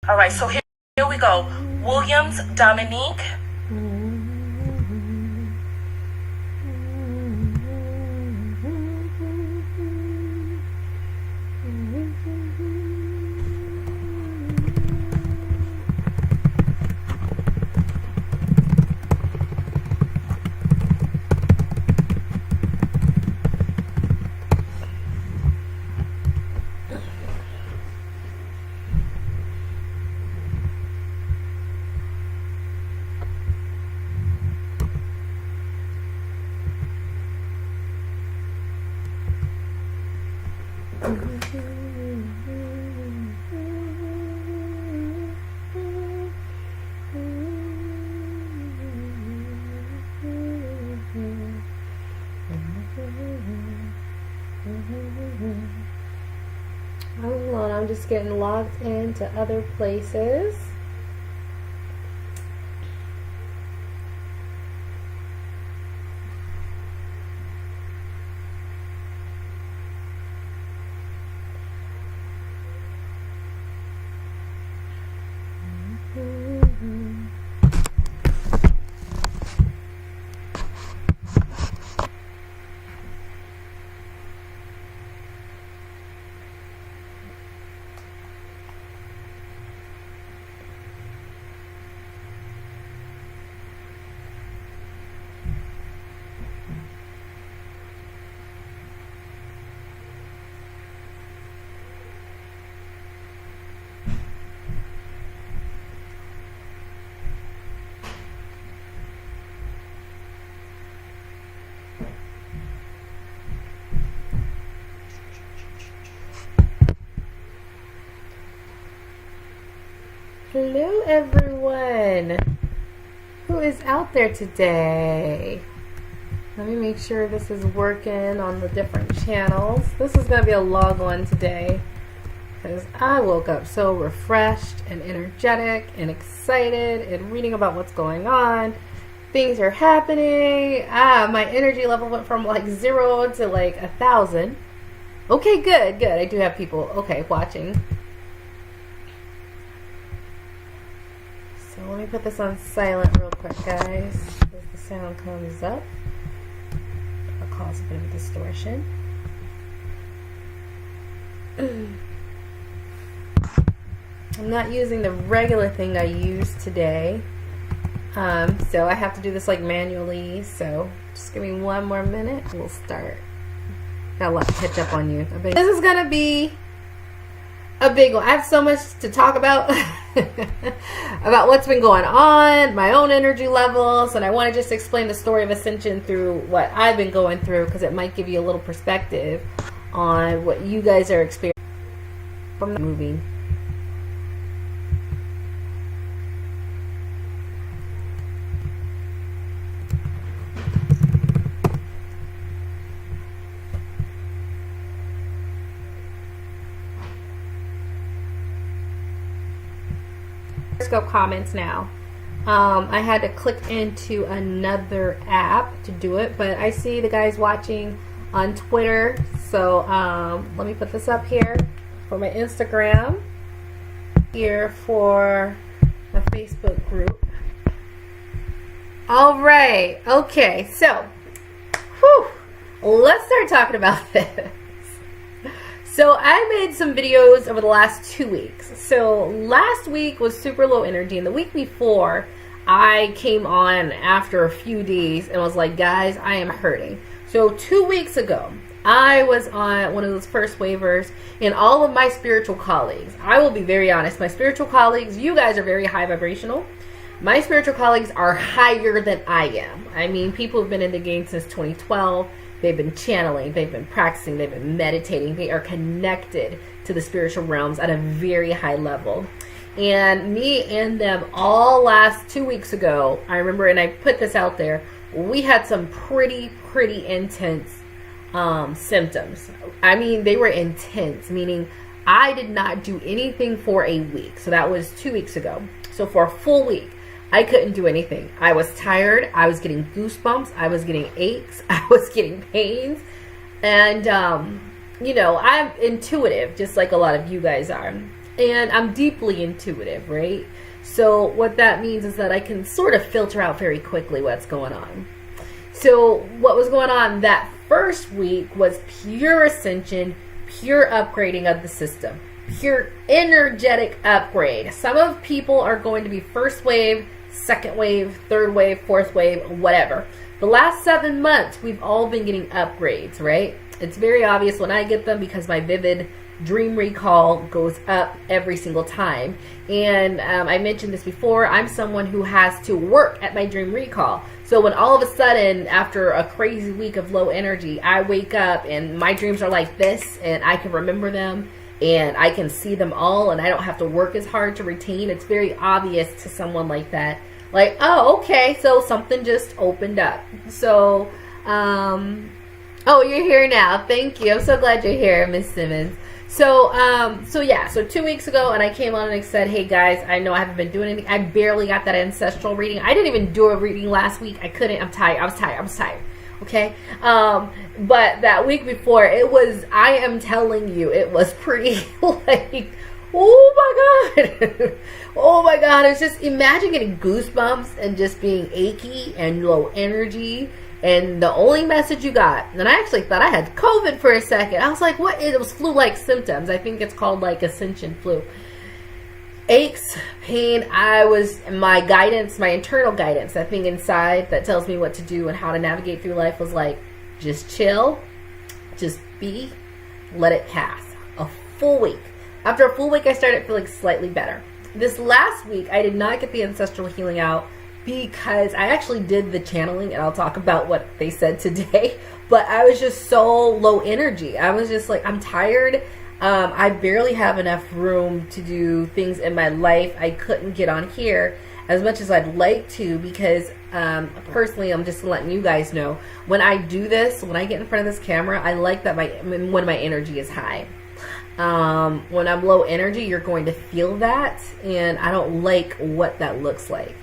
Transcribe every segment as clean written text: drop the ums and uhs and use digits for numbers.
All right, so here we go. Williams, Dominique. Hold on, I'm just getting logged into other places. Hello everyone, who is out there today? Let me make sure this is working on the different channels. This is going to be a log on today because I woke up so refreshed and energetic and excited and reading about what's going on. Things are happening. My energy level went from like 0 to like 1,000. Okay, good. I do have people watching. So let me put this on silent real quick, guys. As the sound comes up, it'll cause a bit of a distortion. I'm not using the regular thing I used today, so I have to do this like manually. So just give me one more minute and we'll start. Got a lot to catch up on you. This is gonna be a big one. I have so much to talk about about what's been going on, my own energy levels, and I want to just explain the story of Ascension through what I've been going through because it might give you a little perspective on what you guys are experiencing from the movie. Periscope comments now. I had to click into another app to do it, but I see the guys watching on Twitter, so let me put this up here for my Instagram, here for my Facebook group. All right, okay, so let's start talking about this. So I made some videos over the last 2 weeks. So last week was super low energy, and the week before I came on after a few days and was like, guys, I am hurting. So 2 weeks ago, I was on one of those first waivers, and all of my spiritual colleagues, I will be very honest, my spiritual colleagues, you guys are very high vibrational. My spiritual colleagues are higher than I am. I mean, people have been in the game since 2012. They've been channeling, they've been practicing, they've been meditating. They are connected to the spiritual realms at a very high level. And me and them all last 2 weeks ago, I remember, and I put this out there, we had some pretty intense symptoms. I mean, they were intense, meaning I did not do anything for a week. So that was 2 weeks ago. So for a full week, I couldn't do anything. I was tired. I was getting goosebumps. I was getting aches. I was getting pains. And, you know, I'm intuitive, just like a lot of you guys are. and I'm deeply intuitive, right? So what that means is that I can sort of filter out very quickly what's going on. So what was going on that first week was pure ascension, pure upgrading of the system, pure energetic upgrade. Some of people are going to be first wave, second wave, third wave, fourth wave, whatever. The last 7 months, we've all been getting upgrades, right? It's very obvious when I get them because my vivid dream recall goes up every single time. And I mentioned this before, I'm someone who has to work at my dream recall. So when all of a sudden, after a crazy week of low energy, I wake up and my dreams are like this, and I can remember them, and I can see them all, and I don't have to work as hard to retain. It's very obvious to someone like that. Like, oh, okay, so something just opened up. So, oh, you're here now. Thank you. I'm so glad you're here, Miss Simmons. So 2 weeks ago, and I came on and I said, hey guys, I know I haven't been doing anything. I barely got that ancestral reading. I didn't even do a reading last week. I couldn't. I'm tired. I was tired. Okay. But that week before, I am telling you, it was pretty like, oh my God. Oh my God. It's just, imagine getting goosebumps and just being achy and low energy. And the only message you got, and I actually thought I had COVID for a second. I was like, what? It was flu-like symptoms. I think it's called like Ascension flu. Aches, pain. My guidance, my internal guidance, that thing inside that tells me what to do and how to navigate through life was like, just chill, just be, let it pass. A full week. After a full week, I started feeling slightly better. This last week, I did not get the ancestral healing out because I actually did the channeling, and I'll talk about what they said today, but I was just so low energy. I was just like, I'm tired. I barely have enough room to do things in my life. I couldn't get on here as much as I'd like to because personally, I'm just letting you guys know, when I do this, when I get in front of this camera, I like that when my energy is high. When I'm low energy, you're going to feel that, and I don't like what that looks like.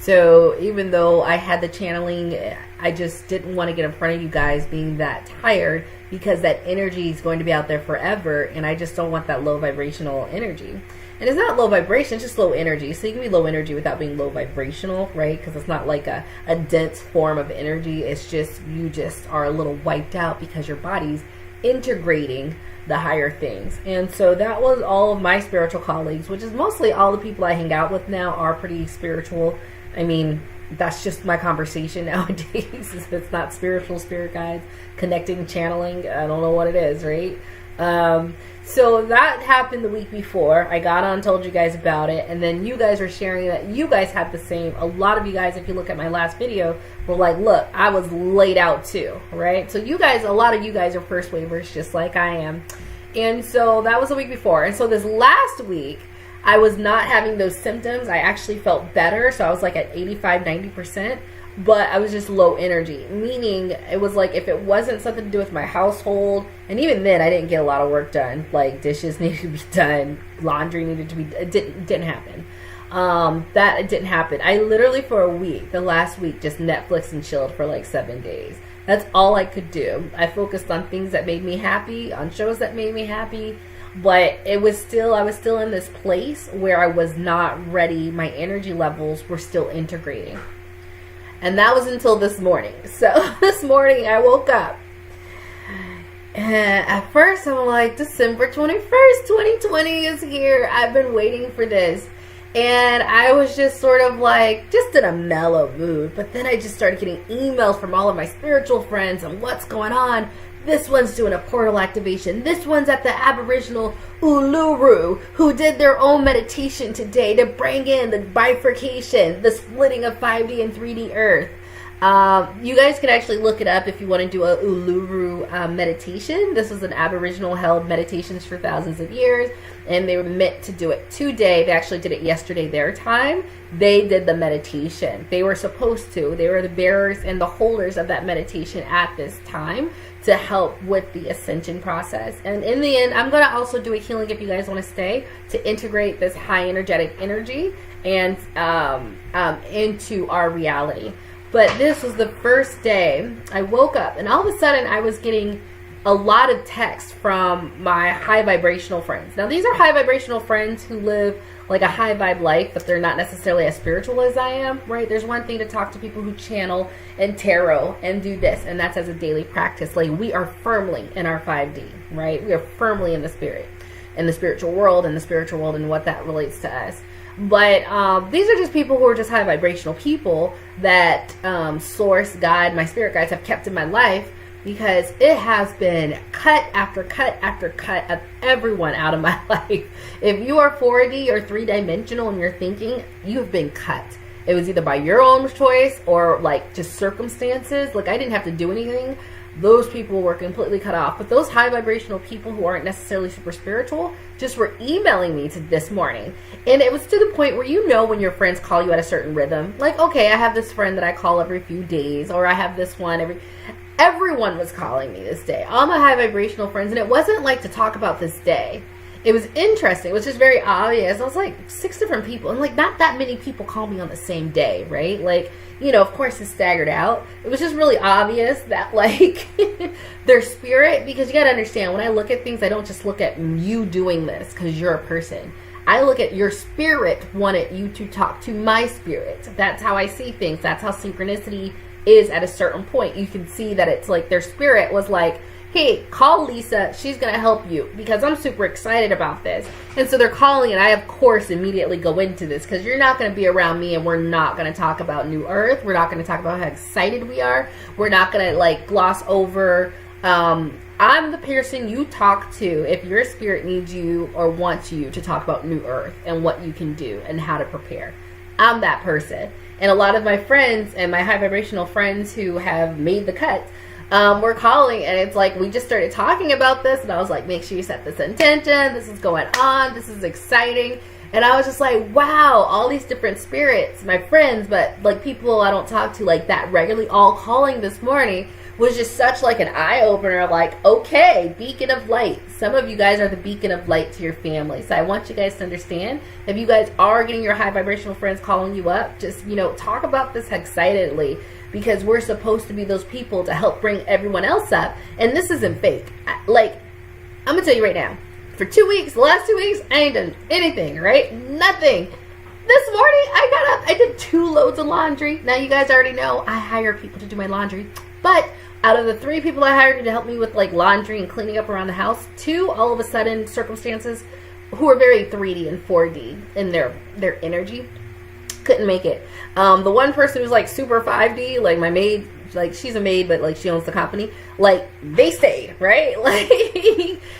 So even though I had the channeling, I just didn't want to get in front of you guys being that tired because that energy is going to be out there forever, and I just don't want that low vibrational energy. And it's not low vibration, it's just low energy. So you can be low energy without being low vibrational, right? Because it's not like a dense form of energy. It's just, you just are a little wiped out because your body's integrating the higher things. And so that was all of my spiritual colleagues, which is mostly all the people I hang out with now are pretty spiritual. I mean, that's just my conversation nowadays. It's not spiritual spirit guides, connecting, channeling. I don't know what it is, right? So that happened the week before. I got on, told you guys about it, and then you guys are sharing that you guys had the same. A lot of you guys, if you look at my last video, were like, look, I was laid out too, right? So you guys, a lot of you guys are first wavers just like I am. And so that was the week before. And so this last week, I was not having those symptoms. I actually felt better. So I was like at 85, 90%, but I was just low energy, meaning it was like if it wasn't something to do with my household, and even then I didn't get a lot of work done, like dishes needed to be done, laundry needed to be, it didn't happen. It didn't happen. I literally for a week, the last week, just Netflix and chilled for like 7 days. That's all I could do. I focused on things that made me happy, on shows that made me happy. But I was still in this place where I was not ready. My energy levels were still integrating. And that was until this morning. So this morning I woke up. And at first I'm like, December 21st, 2020 is here. I've been waiting for this. And I was just sort of like, just in a mellow mood. But then I just started getting emails from all of my spiritual friends on what's going on. This one's doing a portal activation. This one's at the Aboriginal Uluru, who did their own meditation today to bring in the bifurcation, the splitting of 5D and 3D Earth. You guys can actually look it up if you want to do a Uluru meditation. This was an Aboriginal held meditations for thousands of years, and they were meant to do it today. They actually did it yesterday their time. They did the meditation. They were supposed to. They were the bearers and the holders of that meditation at this time to help with the ascension process. And in the end, I'm going to also do a healing if you guys want to stay, to integrate this high energetic energy and into our reality. But this was the first day I woke up, and all of a sudden I was getting a lot of texts from my high vibrational friends. Now, these are high vibrational friends who live like a high vibe life, but they're not necessarily as spiritual as I am, right? There's one thing to talk to people who channel and tarot and do this, and that's as a daily practice. Like, we are firmly in our 5D, right? We are firmly in the spirit, in the spiritual world, and what that relates to us. But these are just people who are just high vibrational people that Source, God, my spirit guides have kept in my life, because it has been cut after cut after cut of everyone out of my life. If you are 4D or 3-dimensional in your thinking, you have been cut. It was either by your own choice or like just circumstances. Like, I didn't have to do anything. Those people were completely cut off. But those high vibrational people who aren't necessarily super spiritual just were emailing me to this morning. And it was to the point where, you know, when your friends call you at a certain rhythm, like, okay, I have this friend that I call every few days, or I have this one everyone was calling me this day, all my high vibrational friends. And it wasn't like to talk about this day. It was interesting. It was just very obvious. I was like, 6 different people, and like not that many people call me on the same day, right? Like, you know, of course it's staggered out. It was just really obvious that like their spirit, because you got to understand, when I look at things, I don't just look at you doing this because you're a person. I look at your spirit wanted you to talk to my spirit. That's how I see things. That's how synchronicity is at a certain point. You can see that it's like their spirit was like, hey, call Lisa, she's gonna help you, because I'm super excited about this. And so they're calling, and I of course immediately go into this, because you're not gonna be around me and we're not gonna talk about New Earth. We're not gonna talk about how excited we are. We're not gonna like gloss over I'm the person you talk to if your spirit needs you or wants you to talk about New Earth and what you can do and how to prepare. I'm that person. And a lot of my friends and my high vibrational friends who have made the cut were calling, and it's like, we just started talking about this, and I was like, make sure you set this intention. This is going on. This is exciting. And I was just like, wow, all these different spirits, my friends, but like people I don't talk to like that regularly, all calling this morning, was just such like an eye-opener. Like, okay, beacon of light. Some of you guys are the beacon of light to your family. So I want you guys to understand, if you guys are getting your high vibrational friends calling you up, just, you know, talk about this excitedly, because we're supposed to be those people to help bring everyone else up. And this isn't fake. Like, I'm gonna tell you right now, for 2 weeks, the last 2 weeks, I ain't done anything, right? Nothing. This morning, I got up, I did 2 loads of laundry. Now, you guys already know I hire people to do my laundry. But out of the 3 people I hired to help me with like laundry and cleaning up around the house, 2 all of a sudden circumstances who are very 3D and 4D in their energy couldn't make it. The one person who's like super 5D, like my maid, like she's a maid, but like she owns the company, like they stayed, right? Like,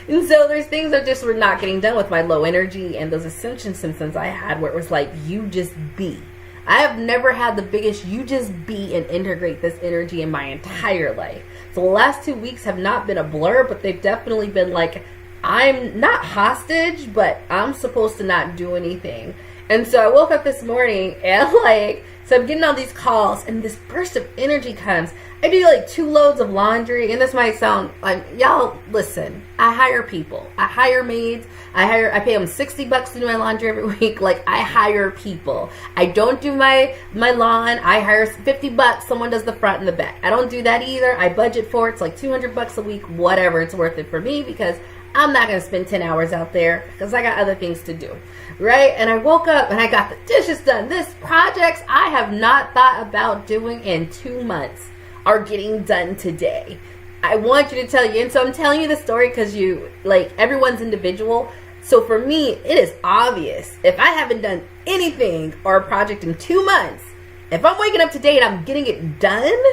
and so there's things that just were not getting done with my low energy and those ascension symptoms I had, where it was like, you just be. I have never had the biggest you just be and integrate this energy in my entire life. So the last 2 weeks have not been a blur, but they've definitely been like, I'm not hostage, but I'm supposed to not do anything. And so I woke up this morning and like, so I'm getting all these calls and this burst of energy comes. I do like 2 loads of laundry, and this might sound like, y'all listen, I hire people. I hire maids. I pay them $60 to do my laundry every week. Like, I hire people. I don't do my lawn. I hire $50. Someone does the front and the back. I don't do that either. I budget for it. It's like $200 a week, whatever. It's worth it for me, because I'm not going to spend 10 hours out there because I got other things to do, right? And I woke up and I got the dishes done. This projects I have not thought about doing in 2 months are getting done today. I want you to tell you. And so I'm telling you the story because you, like, everyone's individual. So for me, it is obvious. If I haven't done anything or a project in 2 months, if I'm waking up today and I'm getting it done,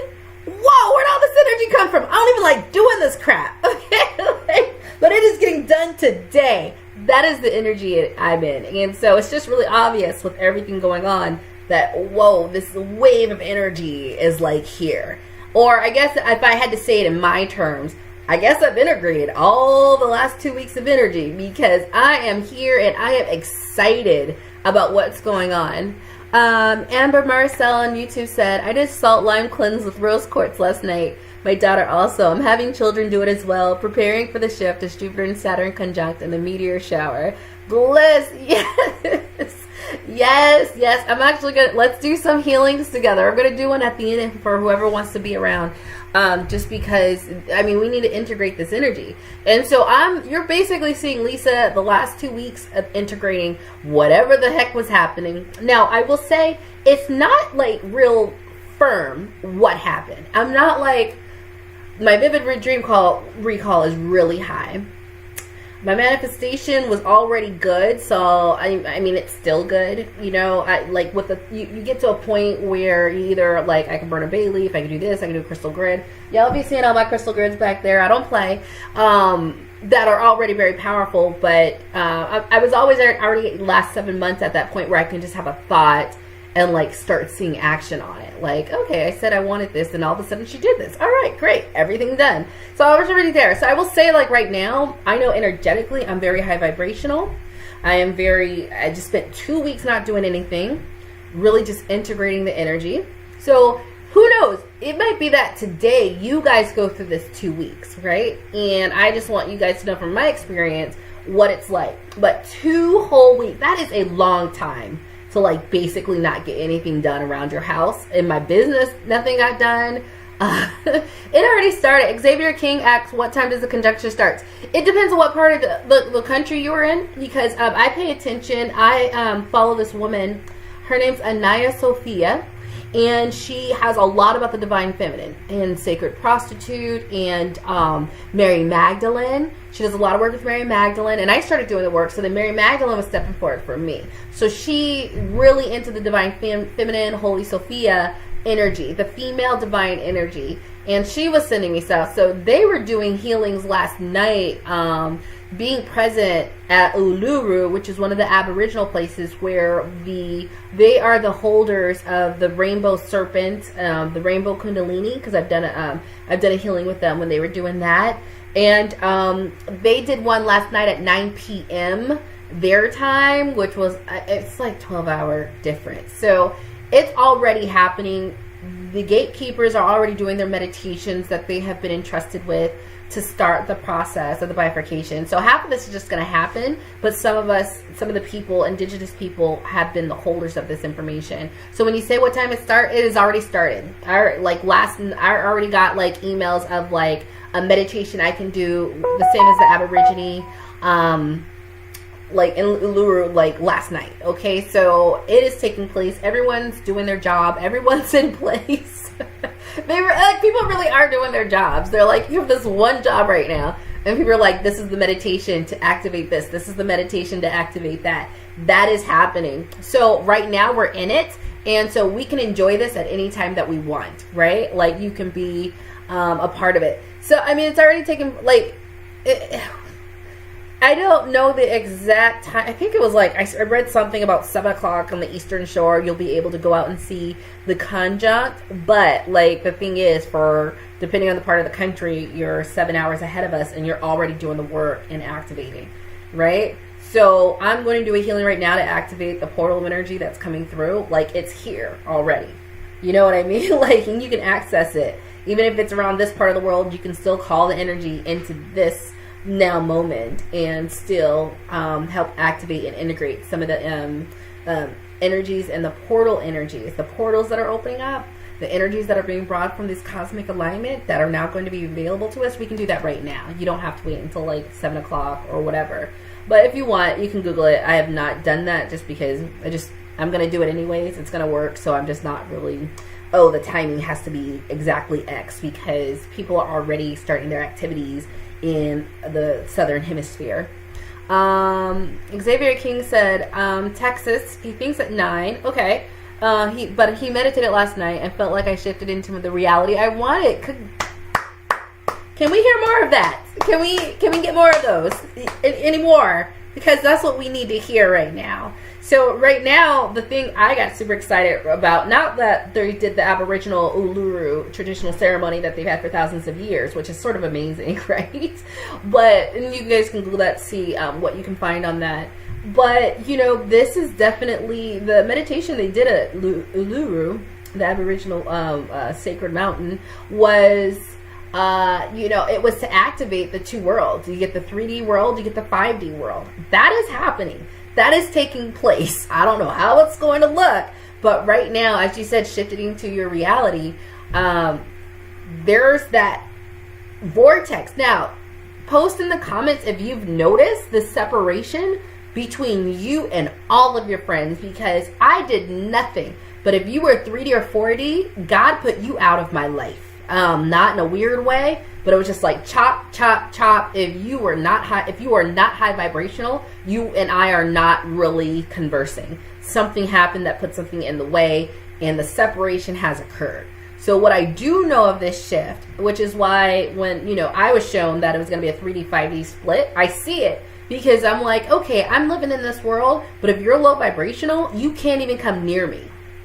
whoa, where'd all this energy come from? I don't even like doing this crap, okay? But it is getting done today. That is the energy I'm in. And so it's just really obvious with everything going on that, whoa, this wave of energy is like here. Or I guess if I had to say it in my terms, I guess I've integrated all the last 2 weeks of energy, because I am here and I am excited about what's going on. Amber Marcel on YouTube said, I did salt lime cleanse with rose quartz last night. My daughter also. I'm having children do it as well. Preparing for the shift as Jupiter and Saturn conjunct in the meteor shower. Bliss, yes. Yes. I'm actually gonna, let's do some healings together. I'm gonna do one at the end for whoever wants to be around. Just because, I mean, we need to integrate this energy. And so you're basically seeing Lisa the last 2 weeks of integrating whatever the heck was happening. Now, I will say it's not like real firm what happened. I'm not like, my vivid dream recall is really high. My manifestation was already good, so I mean it's still good, you know. I like with you get to a point where you either like, I can burn a bay leaf, I can do this, I can do a crystal grid. Y'all be seeing all my crystal grids back there. I don't play. That are already very powerful, but I was always already last 7 months at that point where I can just have a thought and like start seeing action on it. Like, okay, I said I wanted this, and all of a sudden she did this. All right, great, everything done. So I was already there. So I will say, like, right now, I know energetically I'm very high vibrational. I just spent 2 weeks not doing anything, really just integrating the energy. So who knows? It might be that today you guys go through this 2 weeks, right? And I just want you guys to know from my experience what it's like. But 2 whole weeks, that is a long time to like basically not get anything done around your house. In my business, nothing got done. It already started. Xavier King asks, what time does the conjunction start? It depends on what part of the country you're in, because I pay attention. I follow this woman. Her name's Anaya Sophia, and she has a lot about the divine feminine and sacred prostitute and Mary Magdalene. She does a lot of work with Mary Magdalene, and I started doing the work, so then Mary Magdalene was stepping forward for me. So she really into the divine feminine, Holy Sophia energy, the female divine energy, and she was sending me stuff. So they were doing healings last night, being present at Uluru, which is one of the Aboriginal places where they are the holders of the rainbow serpent, the rainbow kundalini, because I've done a healing with them when they were doing that. And they did one last night at 9 p.m. their time, which was, it's like 12-hour difference. So it's already happening. The gatekeepers are already doing their meditations that they have been entrusted with to start the process of the bifurcation. So half of this is just going to happen, but some of the people, indigenous people, have been the holders of this information. So when you say what time it has already started. I already got like emails of like a meditation I can do the same as the Aborigine, like in Uluru, like last night. Okay, so it is taking place. Everyone's doing their job. Everyone's in place. They were like, people really are doing their jobs. They're like, you have this one job right now, and people are like, this is the meditation to activate this. This is the meditation to activate that. That is happening. So right now we're in it, and so we can enjoy this at any time that we want, right? Like you can be a part of it. So I mean, it's already taken like. I don't know the exact time. I think it was like, I read something about 7 o'clock on the Eastern Shore. You'll be able to go out and see the conjunct. But like the thing is, depending on the part of the country, you're 7 hours ahead of us and you're already doing the work and activating, right? So I'm going to do a healing right now to activate the portal energy that's coming through. Like it's here already. You know what I mean? Like, and you can access it. Even if it's around this part of the world, you can still call the energy into this now moment and still help activate and integrate some of the energies and the portal energies, the portals that are opening up, the energies that are being brought from this cosmic alignment that are now going to be available to us. We can do that right now. You don't have to wait until like 7 o'clock or whatever. But if you want, you can Google it. I have not done that just because I'm going to do it anyways. It's going to work. So I'm just not really, the timing has to be exactly X, because people are already starting their activities in the southern hemisphere. Xavier King said, Texas, he thinks at 9. Okay. But he meditated last night and felt like I shifted into the reality I wanted. Can we hear more of that? Can we get more of those? Any more? Because that's what we need to hear right now. So right now, the thing I got super excited about, not that they did the Aboriginal Uluru traditional ceremony that they've had for thousands of years, which is sort of amazing, right? But, and you guys can Google that, see what you can find on that. But, you know, this is definitely the meditation they did at Uluru, the Aboriginal sacred mountain, was, it was to activate the two worlds. You get the 3D world, you get the 5D world. That is happening. That is taking place. I don't know how it's going to look, but right now, as you said, shifting to your reality, there's that vortex. Now, post in the comments if you've noticed the separation between you and all of your friends, because I did nothing. But if you were 3D or 4D, God put you out of my life. Not in a weird way, but it was just like chop, chop, chop. If you are not high vibrational, you and I are not really conversing. Something happened that put something in the way, and the separation has occurred. So what I do know of this shift, which is why when, I was shown that it was going to be a 3D, 5D split, I see it because I'm like, okay, I'm living in this world, but if you're low vibrational, you can't even come near me.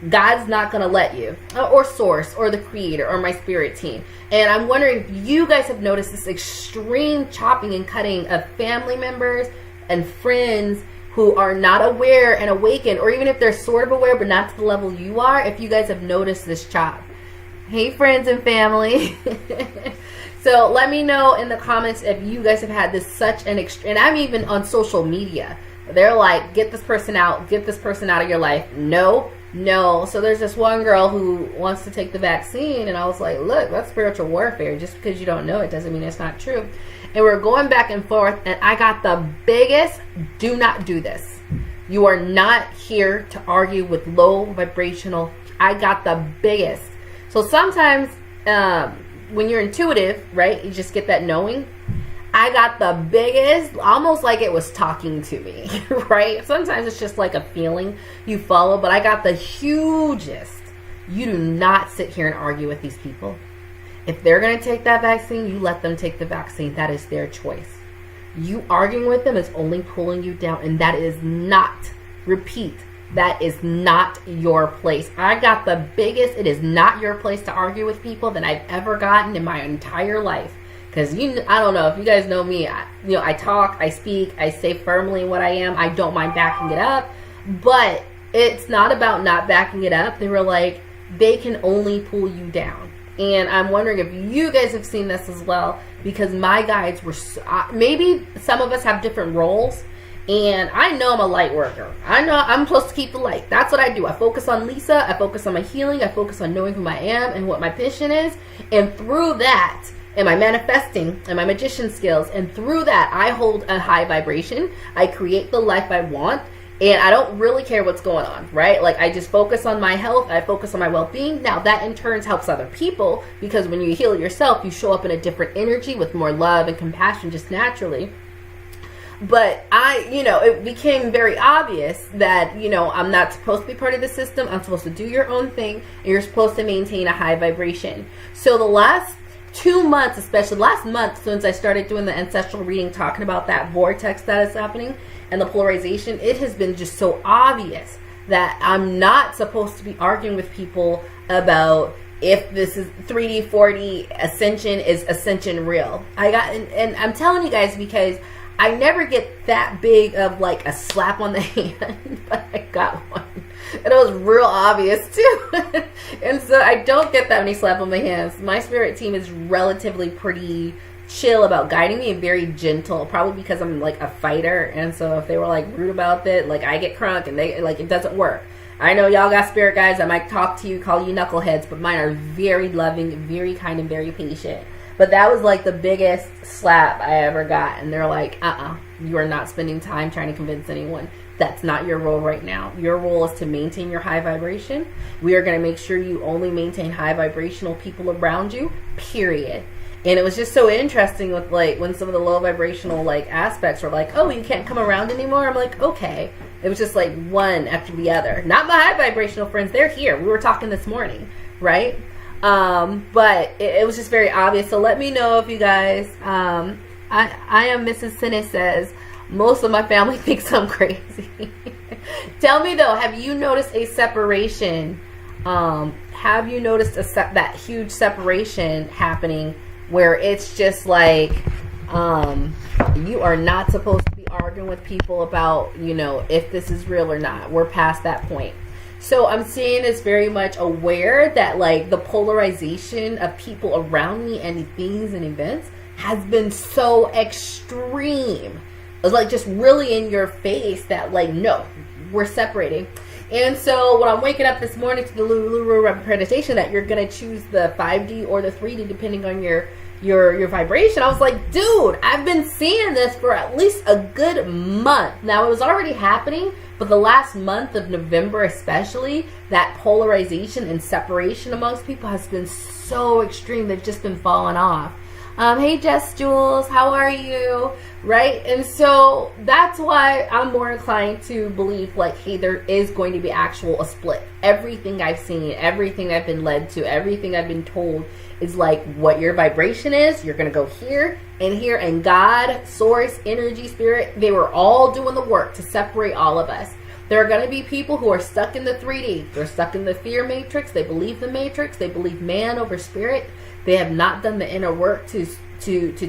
God's not going to let you, or source, or the creator, or my spirit team. And I'm wondering if you guys have noticed this extreme chopping and cutting of family members and friends who are not aware and awakened, or even if they're sort of aware but not to the level you are, if you guys have noticed this chop. Hey, friends and family. So let me know in the comments if you guys have had this such an extreme, and I'm even on social media. They're like, get this person out of your life. No. So there's this one girl who wants to take the vaccine, and I was like, look, that's spiritual warfare. Just because you don't know it doesn't mean it's not true. And we're going back and forth, and I got the biggest, do not do this. You are not here to argue with low vibrational. I got the biggest. So sometimes when you're intuitive, right, you just get that knowing. I got the biggest, almost like it was talking to me, right? Sometimes it's just like a feeling you follow, but I got the hugest. You do not sit here and argue with these people. If they're going to take that vaccine, you let them take the vaccine. That is their choice. You arguing with them is only pulling you down, and that is not, repeat, that is not your place. I got the biggest, it is not your place to argue with people that I've ever gotten in my entire life. Because I don't know if you guys know me. I talk, I speak, I say firmly what I am. I don't mind backing it up, but it's not about not backing it up. They were like, they can only pull you down, and I'm wondering if you guys have seen this as well. Because my guides were maybe some of us have different roles, and I know I'm a light worker. I know I'm supposed to keep the light. That's what I do. I focus on Lisa. I focus on my healing. I focus on knowing who I am and what my mission is, and through that. And my manifesting and my magician skills, and through that I hold a high vibration. I create the life I want, and I don't really care what's going on, right? Like, I just focus on my health, I focus on my well-being. Now that in turn helps other people, because when you heal yourself, you show up in a different energy with more love and compassion just naturally. But it became very obvious that, I'm not supposed to be part of the system. I'm supposed to do your own thing, and you're supposed to maintain a high vibration. So the last 2 months, especially last month, since I started doing the ancestral reading, talking about that vortex that is happening and the polarization, it has been just so obvious that I'm not supposed to be arguing with people about if this is 3D, 4D, Ascension, is Ascension real. And I'm telling you guys, because I never get that big of like a slap on the hand, but I got one. And it was real obvious too. And so I don't get that many slap on my hands. My spirit team is relatively pretty chill about guiding me and very gentle, probably because I'm like a fighter. And so if they were like rude about it, like I get crunk and they like, it doesn't work. I know y'all got spirit guides. I might talk to you, call you knuckleheads, but mine are very loving, very kind, and very patient. But that was like the biggest slap I ever got. And they're like, you are not spending time trying to convince anyone. That's not your role right now. Your role is to maintain your high vibration. We are going to make sure you only maintain high vibrational people around you, period. And it was just so interesting with like when some of the low vibrational like aspects were like, oh, you can't come around anymore. I'm like, okay. It was just like one after the other. Not my high vibrational friends. They're here. We were talking this morning, right? But it was just very obvious. So let me know if you guys, I am Mrs. Sinnott says, most of my family thinks I'm crazy. Tell me though, have you noticed a separation? Have you noticed that huge separation happening where it's just like, you are not supposed to be arguing with people about, if this is real or not. We're past that point. So I'm seeing this very much aware that like the polarization of people around me and things and events has been so extreme was like just really in your face that like, no, we're separating. And so when I'm waking up this morning to the Lulu representation that you're going to choose the 5D or the 3D depending on your vibration, I was like, dude, I've been seeing this for at least a good month. Now, it was already happening, but the last month of November especially, that polarization and separation amongst people has been so extreme. They've just been falling off. Hey, Jess Jules, how are you? Right? And so that's why I'm more inclined to believe like, hey, there is going to be a split. Everything I've seen, everything I've been led to, everything I've been told is like what your vibration is. You're going to go here, and God, source, energy, spirit, they were all doing the work to separate all of us. There are going to be people who are stuck in the 3D. They're stuck in the fear matrix. They believe the matrix. They believe man over spirit. They have not done the inner work to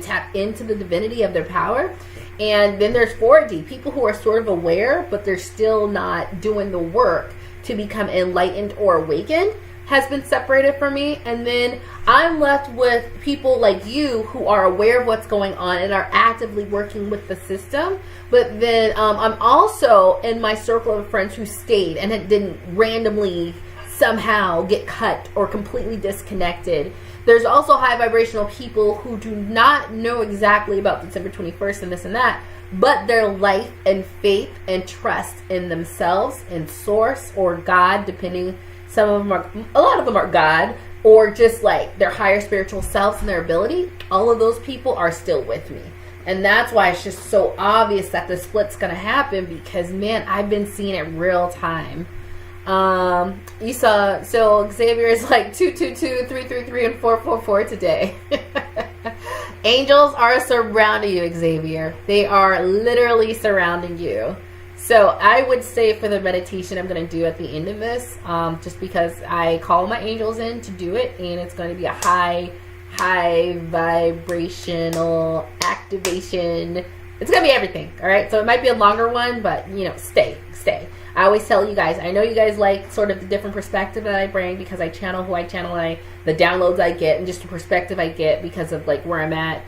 tap into the divinity of their power. And then there's 4D, people who are sort of aware, but they're still not doing the work to become enlightened or awakened, has been separated from me. And then I'm left with people like you who are aware of what's going on and are actively working with the system. But then I'm also in my circle of friends who stayed and didn't randomly somehow get cut or completely disconnected. There's also high vibrational people who do not know exactly about December 21st and this and that, but their life and faith and trust in themselves and source or God, depending, a lot of them are God, or just like their higher spiritual selves and their ability. All of those people are still with me. And that's why it's just so obvious that the split's going to happen, because man, I've been seeing it real time. You saw, so Xavier is like 222, 333, and 444 today. Angels are surrounding you, Xavier. They are literally surrounding you. So I would say for the meditation I'm going to do at the end of this, just because I call my angels in to do it, and it's going to be a high vibrational activation. It's going to be everything. All right. So it might be a longer one, but stay. I always tell you guys, I know you guys like sort of the different perspective that I bring because I channel who I channel, and the downloads I get, and just the perspective I get because of like where I'm at,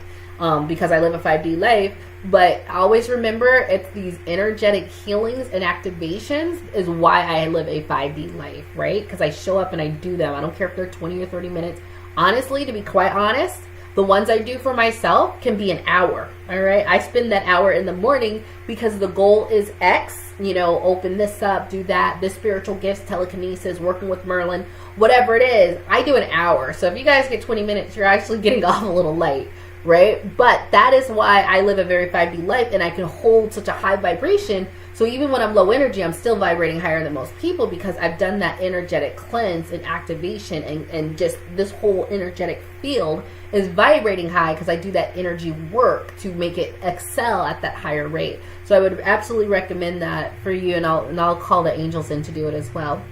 because I live a 5D life. But always remember, it's these energetic healings and activations is why I live a 5D life, right? Because I show up and I do them. I don't care if they're 20 or 30 minutes. Honestly, to be quite honest, the ones I do for myself can be an hour, all right? I spend that hour in the morning because the goal is X, open this up, do that, this spiritual gifts, telekinesis, working with Merlin, whatever it is, I do an hour. So if you guys get 20 minutes, you're actually getting off a little late, right? But that is why I live a very 5D life, and I can hold such a high vibration. So even when I'm low energy, I'm still vibrating higher than most people because I've done that energetic cleanse and activation, and just this whole energetic field is vibrating high because I do that energy work to make it excel at that higher rate. So I would absolutely recommend that for you, and I'll call the angels in to do it as well.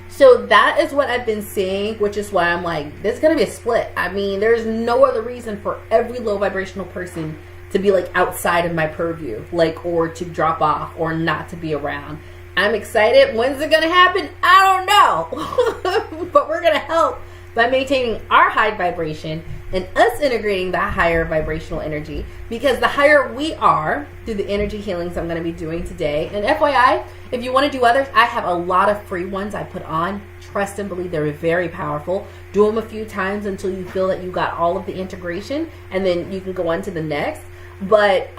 So that is what I've been seeing, which is why I'm like, there's going to be a split. I mean, there's no other reason for every low vibrational person to be like outside of my purview, like, or to drop off or not to be around. I'm excited. When's it going to happen? I don't know. But we're going to help by maintaining our high vibration and us integrating that higher vibrational energy, because the higher we are through the energy healings I'm going to be doing today. And FYI, if you want to do others, I have a lot of free ones I put on. Trust and believe, they're very powerful. Do them a few times until you feel that you got all of the integration, and then you can go on to the next. But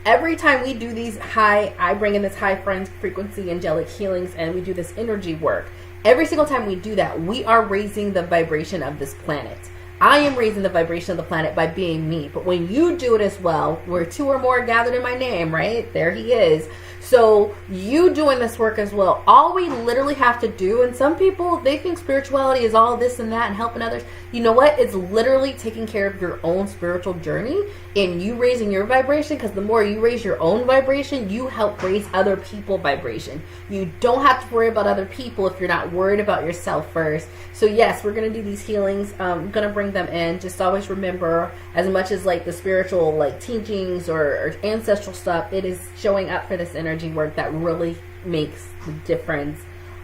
every time we do these I bring in this high frequency angelic healings, and we do this energy work. Every single time we do that, we are raising the vibration of this planet. I am raising the vibration of the planet by being me. But when you do it as well, where 2 or more gathered in my name, right? There he is. So you doing this work as well. All we literally have to do, and some people, they think spirituality is all this and that and helping others. You know what? It's literally taking care of your own spiritual journey and you raising your vibration, because the more you raise your own vibration, you help raise other people's vibration. You don't have to worry about other people if you're not worried about yourself first. So yes, we're going to do these healings. I'm going to bring them in. Just always remember, as much as like the spiritual like teachings or ancestral stuff, it is showing up for this energy work that really makes the difference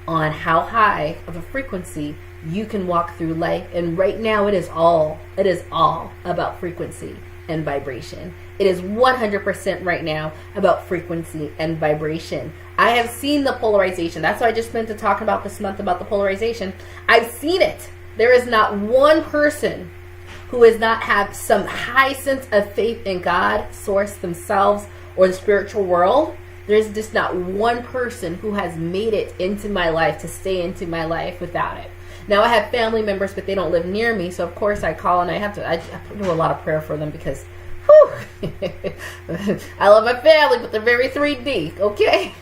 on how high of a frequency you can walk through life. And right now it is all about frequency. and vibration. It is 100% right now about frequency and vibration. I have seen the polarization. That's why I just spent to talking about this month about the polarization. I've seen it. There is not one person who has not have some high sense of faith in God, source themselves, or the spiritual world. There's just not one person who has made it into my life to stay into my life without it. Now I have family members, but they don't live near me, so of course I call and I do a lot of prayer for them because, whew, I love my family, but they're very 3D, okay?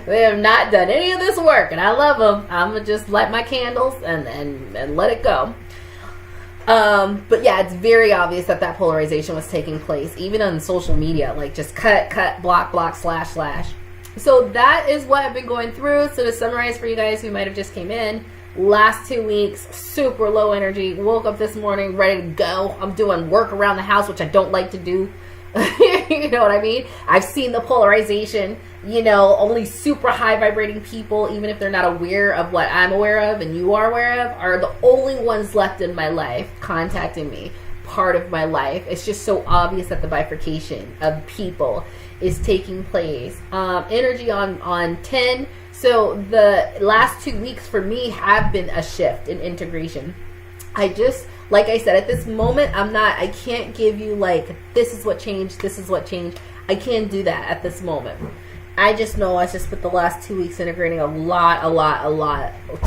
They have not done any of this work, and I love them. I'm gonna just light my candles and let it go. But yeah, it's very obvious that polarization was taking place, even on social media, like just cut, block, slash. So that is what I've been going through. So to summarize for you guys who might have just came in, last 2 weeks, super low energy. Woke up this morning ready to go. I'm doing work around the house, which I don't like to do. You know what I mean? I've seen the polarization. You know, only super high vibrating people, even if they're not aware of what I'm aware of and you are aware of, are the only ones left in my life contacting me. Part of my life. It's just so obvious that the bifurcation of people is taking place. Energy on 10. So the last 2 weeks for me have been a shift in integration. Like I said, at this moment, I can't give you like, this is what changed. I can't do that at this moment. I just know I just spent the last 2 weeks integrating a lot,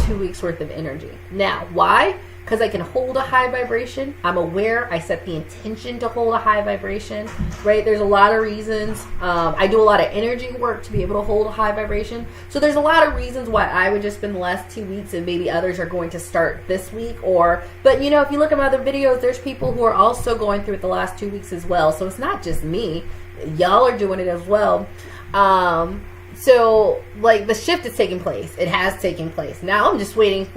2 weeks worth of energy. Now, why? Because I can hold a high vibration. I'm aware. I set the intention to hold a high vibration, right? There's a lot of reasons. I do a lot of energy work to be able to hold a high vibration. So there's a lot of reasons why I would just spend the last 2 weeks, and maybe others are going to start this week. But you know, if you look at my other videos, there's people who are also going through it the last 2 weeks as well. So it's not just me. Y'all are doing it as well. So, like, the shift is taking place. It has taken place. Now, I'm just waiting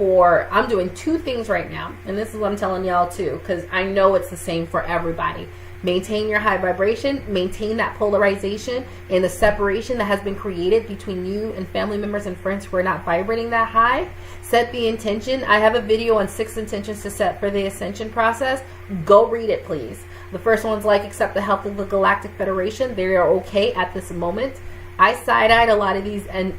I'm doing 2 things right now. And this is what I'm telling y'all, too. Because I know it's the same for everybody. Maintain your high vibration. Maintain that polarization and the separation that has been created between you and family members and friends who are not vibrating that high. Set the intention. I have a video on 6 intentions to set for the Ascension process. Go read it, please. The first one's like, accept the health of the Galactic Federation. They are okay at this moment. I side-eyed a lot of these and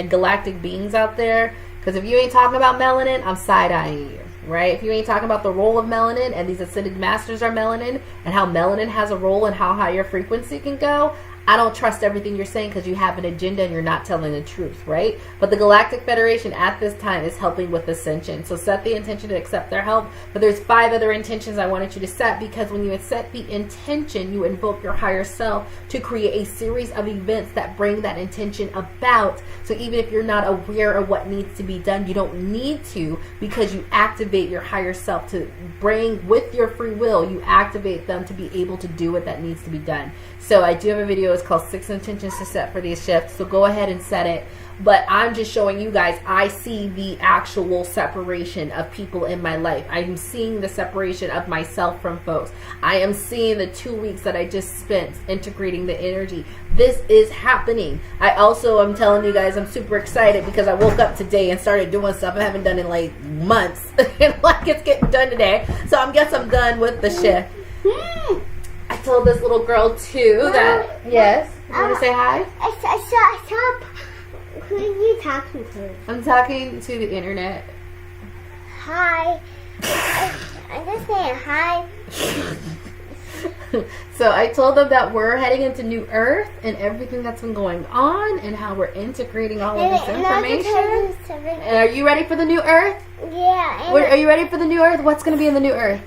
galactic beings out there, because if you ain't talking about melanin, I'm side-eyeing you, right? If you ain't talking about the role of melanin, and these ascended masters are melanin, and how melanin has a role and how high your frequency can go, I don't trust everything you're saying because you have an agenda and you're not telling the truth, right? But the Galactic Federation at this time is helping with Ascension. So set the intention to accept their help. But there's 5 other intentions I wanted you to set, because when you set the intention, you invoke your higher self to create a series of events that bring that intention about. So even if you're not aware of what needs to be done, you don't need to, because you activate your higher self to bring with your free will. You activate them to be able to do what that needs to be done. So I do have a video. It's called 6 Intentions to Set for These Shifts. So go ahead and set it. But I'm just showing you guys, I see the actual separation of people in my life. I'm seeing the separation of myself from folks. I am seeing the 2 weeks that I just spent integrating the energy. This is happening. I also am telling you guys, I'm super excited because I woke up today and started doing stuff I haven't done in like months. And like, it's getting done today. So I guess I'm done with the shift. I told this little girl too that, yes, you want to say hi? Stop. Who are you talking to? I'm talking to the internet. Hi. I'm just saying hi. So I told them that we're heading into New Earth and everything that's been going on and how we're integrating all of this information. And are you ready for the New Earth? Yeah. Are you ready for the New Earth? What's going to be in the New Earth?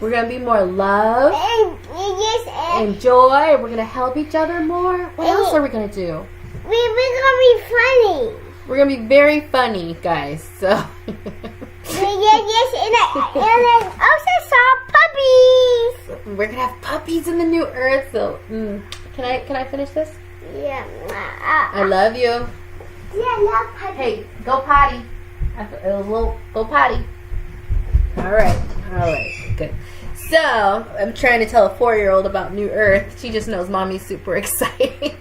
We're going to be more love and joy. We're going to help each other more. What else are we going to do? We're going to be funny. We're going to be very funny, guys. So yes, and I also saw puppies. We're going to have puppies in the New Earth. So can I finish this? Yeah. I love you. Yeah, I love puppies. Hey, go potty. Go potty. All right, good. So, I'm trying to tell a 4-year-old about New Earth. She just knows mommy's super exciting.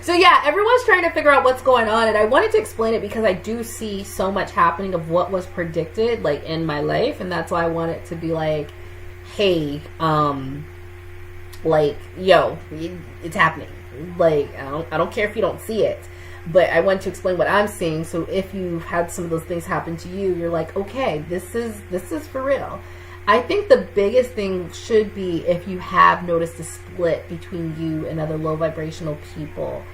So yeah, everyone's trying to figure out what's going on, and I wanted to explain it because I do see so much happening of what was predicted, like, in my life, and that's why I want it to be like, hey, like, yo, it's happening. Like, I don't care if you don't see it, but I want to explain what I'm seeing. So if you've had some of those things happen to you, you're like, okay, this is for real. I think the biggest thing should be if you have noticed a split between you and other low vibrational people.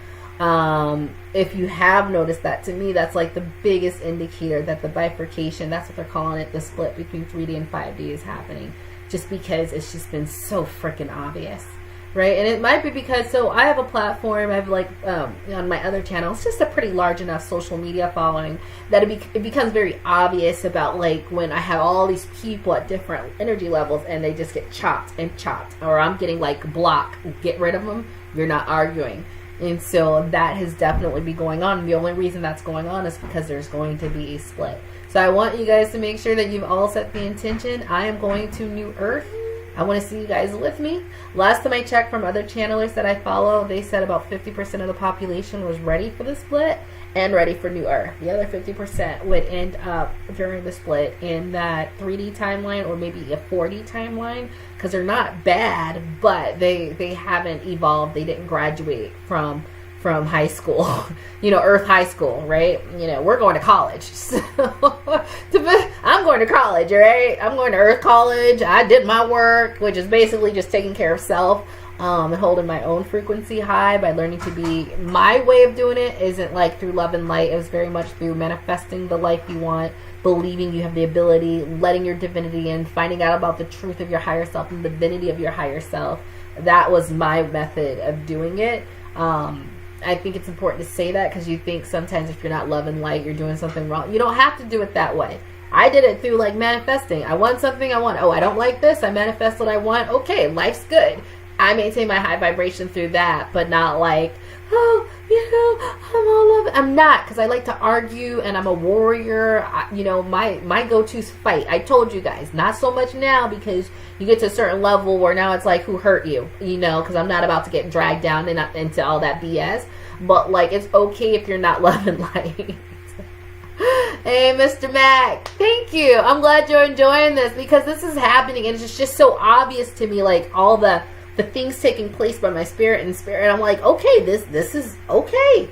If you have noticed that, to me, that's like the biggest indicator that the bifurcation, that's what they're calling it, the split between 3D and 5D is happening. Just because it's just been so freaking obvious. Right? And it might be because, so I have a platform, I have like, on my other channel, it's just a pretty large enough social media following that it becomes very obvious about, like, when I have all these people at different energy levels and they just get chopped and chopped, or I'm getting like block, get rid of them, you're not arguing. And so that has definitely been going on. And the only reason that's going on is because there's going to be a split. So I want you guys to make sure that you've all set the intention. I am going to New Earth. I want to see you guys with me. Last time I checked from other channelers that I follow, they said about 50% of the population was ready for the split and ready for New Earth. The other 50% would end up during the split in that 3D timeline or maybe a 4D timeline, because they're not bad, but they haven't evolved. They didn't graduate from high school, you know, Earth High School, right? You know, we're going to college. So, I'm going to college, right? I'm going to Earth College. I did my work, which is basically just taking care of self, and holding my own frequency high by learning to be, my way of doing it isn't like through love and light. It was very much through manifesting the life you want, believing you have the ability, letting your divinity in, finding out about the truth of your higher self and the divinity of your higher self. That was my method of doing it. I think it's important to say that because you think sometimes if you're not love and light, you're doing something wrong. You don't have to do it that way. I did it through like manifesting. I want something I want. Oh, I don't like this. I manifest what I want. Okay, life's good. I maintain my high vibration through that, but not like, oh, you know, I'm all love. I'm not, because I like to argue and I'm a warrior. You know, my go-to is fight. I told you guys, not so much now because you get to a certain level where now it's like, who hurt you? You know, because I'm not about to get dragged down into all that BS. But like, it's okay if you're not love and light. Hey, Mr. Mac, thank you. I'm glad you're enjoying this because this is happening and it's just so obvious to me, like all the things taking place by my spirit and I'm like, okay, this is okay.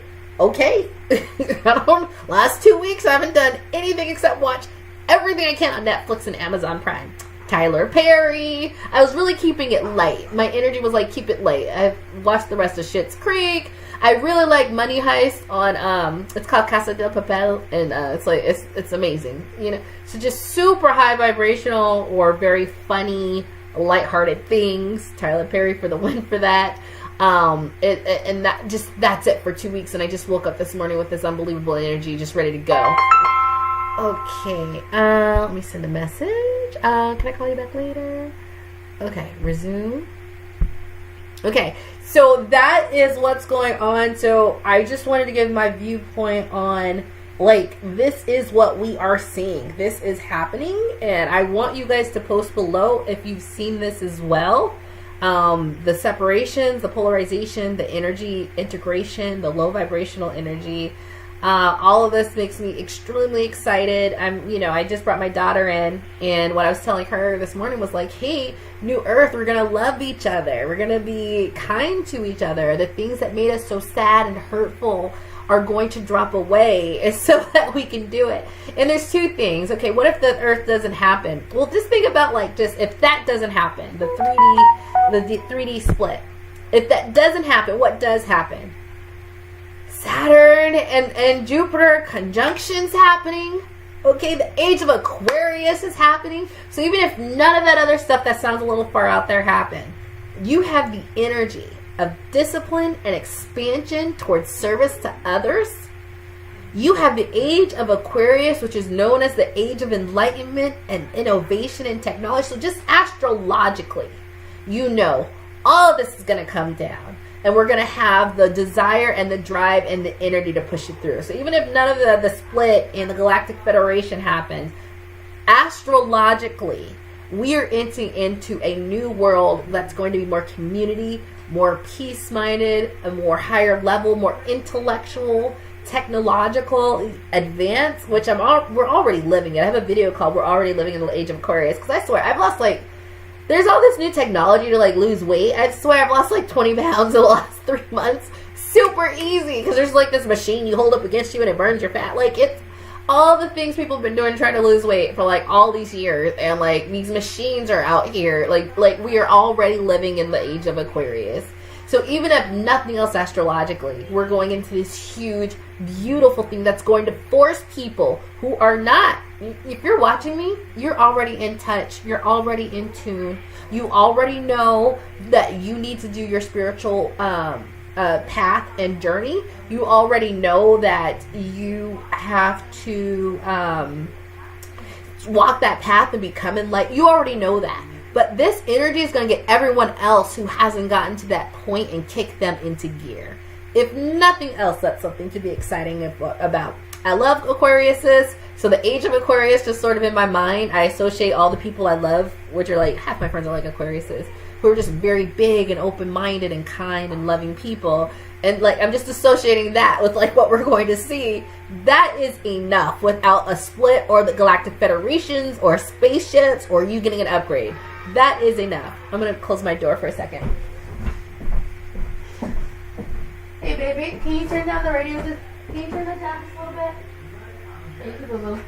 Last 2 weeks I haven't done anything except watch everything I can on Netflix and Amazon Prime. Tyler Perry. I was really keeping it light. My energy was like, keep it light. I've watched the rest of Schitt's Creek. I really like Money Heist on it's called Casa de Papel, and it's like it's amazing. You know, so just super high vibrational or very funny, lighthearted things. Tyler Perry for the win for that. And that's it for 2 weeks, and I just woke up this morning with this unbelievable energy, just ready to go. Okay, let me send a message. Can I call you back later? Okay, resume. Okay, so that is what's going on. So I just wanted to give my viewpoint on, like, this is what we are seeing. This is happening, and I want you guys to post below if you've seen this as well. The separations, the polarization, the energy integration, the low vibrational energy. All of this makes me extremely excited. I just brought my daughter in, and what I was telling her this morning was like, hey, New Earth, we're going to love each other. We're going to be kind to each other. The things that made us so sad and hurtful are going to drop away so that we can do it. And there's two things. Okay, what if the Earth doesn't happen? Well, just think about, like, just if that doesn't happen, the 3D split. If that doesn't happen, what does happen? Saturn and Jupiter conjunctions happening. Okay, the age of Aquarius is happening. So even if none of that other stuff that sounds a little far out there happen, you have the energy of discipline and expansion towards service to others. You have the age of Aquarius, which is known as the age of enlightenment and innovation and technology. So just astrologically, you know, all of this is going to come down. And we're going to have the desire and the drive and the energy to push it through. So even if none of the split in the Galactic Federation happens, astrologically, we are entering into a new world that's going to be more community, more peace-minded, a more higher level, more intellectual, technological, advanced, which we're already living it. I have a video called "We're Already Living in the Age of Aquarius," because I swear I've lost there's all this new technology to lose weight. I swear I've lost 20 pounds in the last 3 months. Super easy, because there's this machine you hold up against you and it burns your fat. It's all the things people have been doing trying to lose weight for all these years, and these machines are out here. We are already living in the age of Aquarius. So even if nothing else astrologically, we're going into this huge, beautiful thing that's going to force people who are not, if you're watching me, you're already in touch, you're already in tune, you already know that you need to do your spiritual path and journey. You already know that you have to walk that path and become enlightened. You already know that. But this energy is going to get everyone else who hasn't gotten to that point and kick them into gear. If nothing else, that's something to be exciting about. I love Aquariuses, so the age of Aquarius just sort of in my mind. I associate all the people I love, which are half my friends are Aquariuses, who are just very big and open-minded and kind and loving people. And I'm just associating that with what we're going to see. That is enough without a split or the Galactic Federations or spaceships or you getting an upgrade. That is enough. I'm going to close my door for a second. Hey, baby, can you turn down the radio? Can you turn that down just a little bit? Thank you, boo-boo.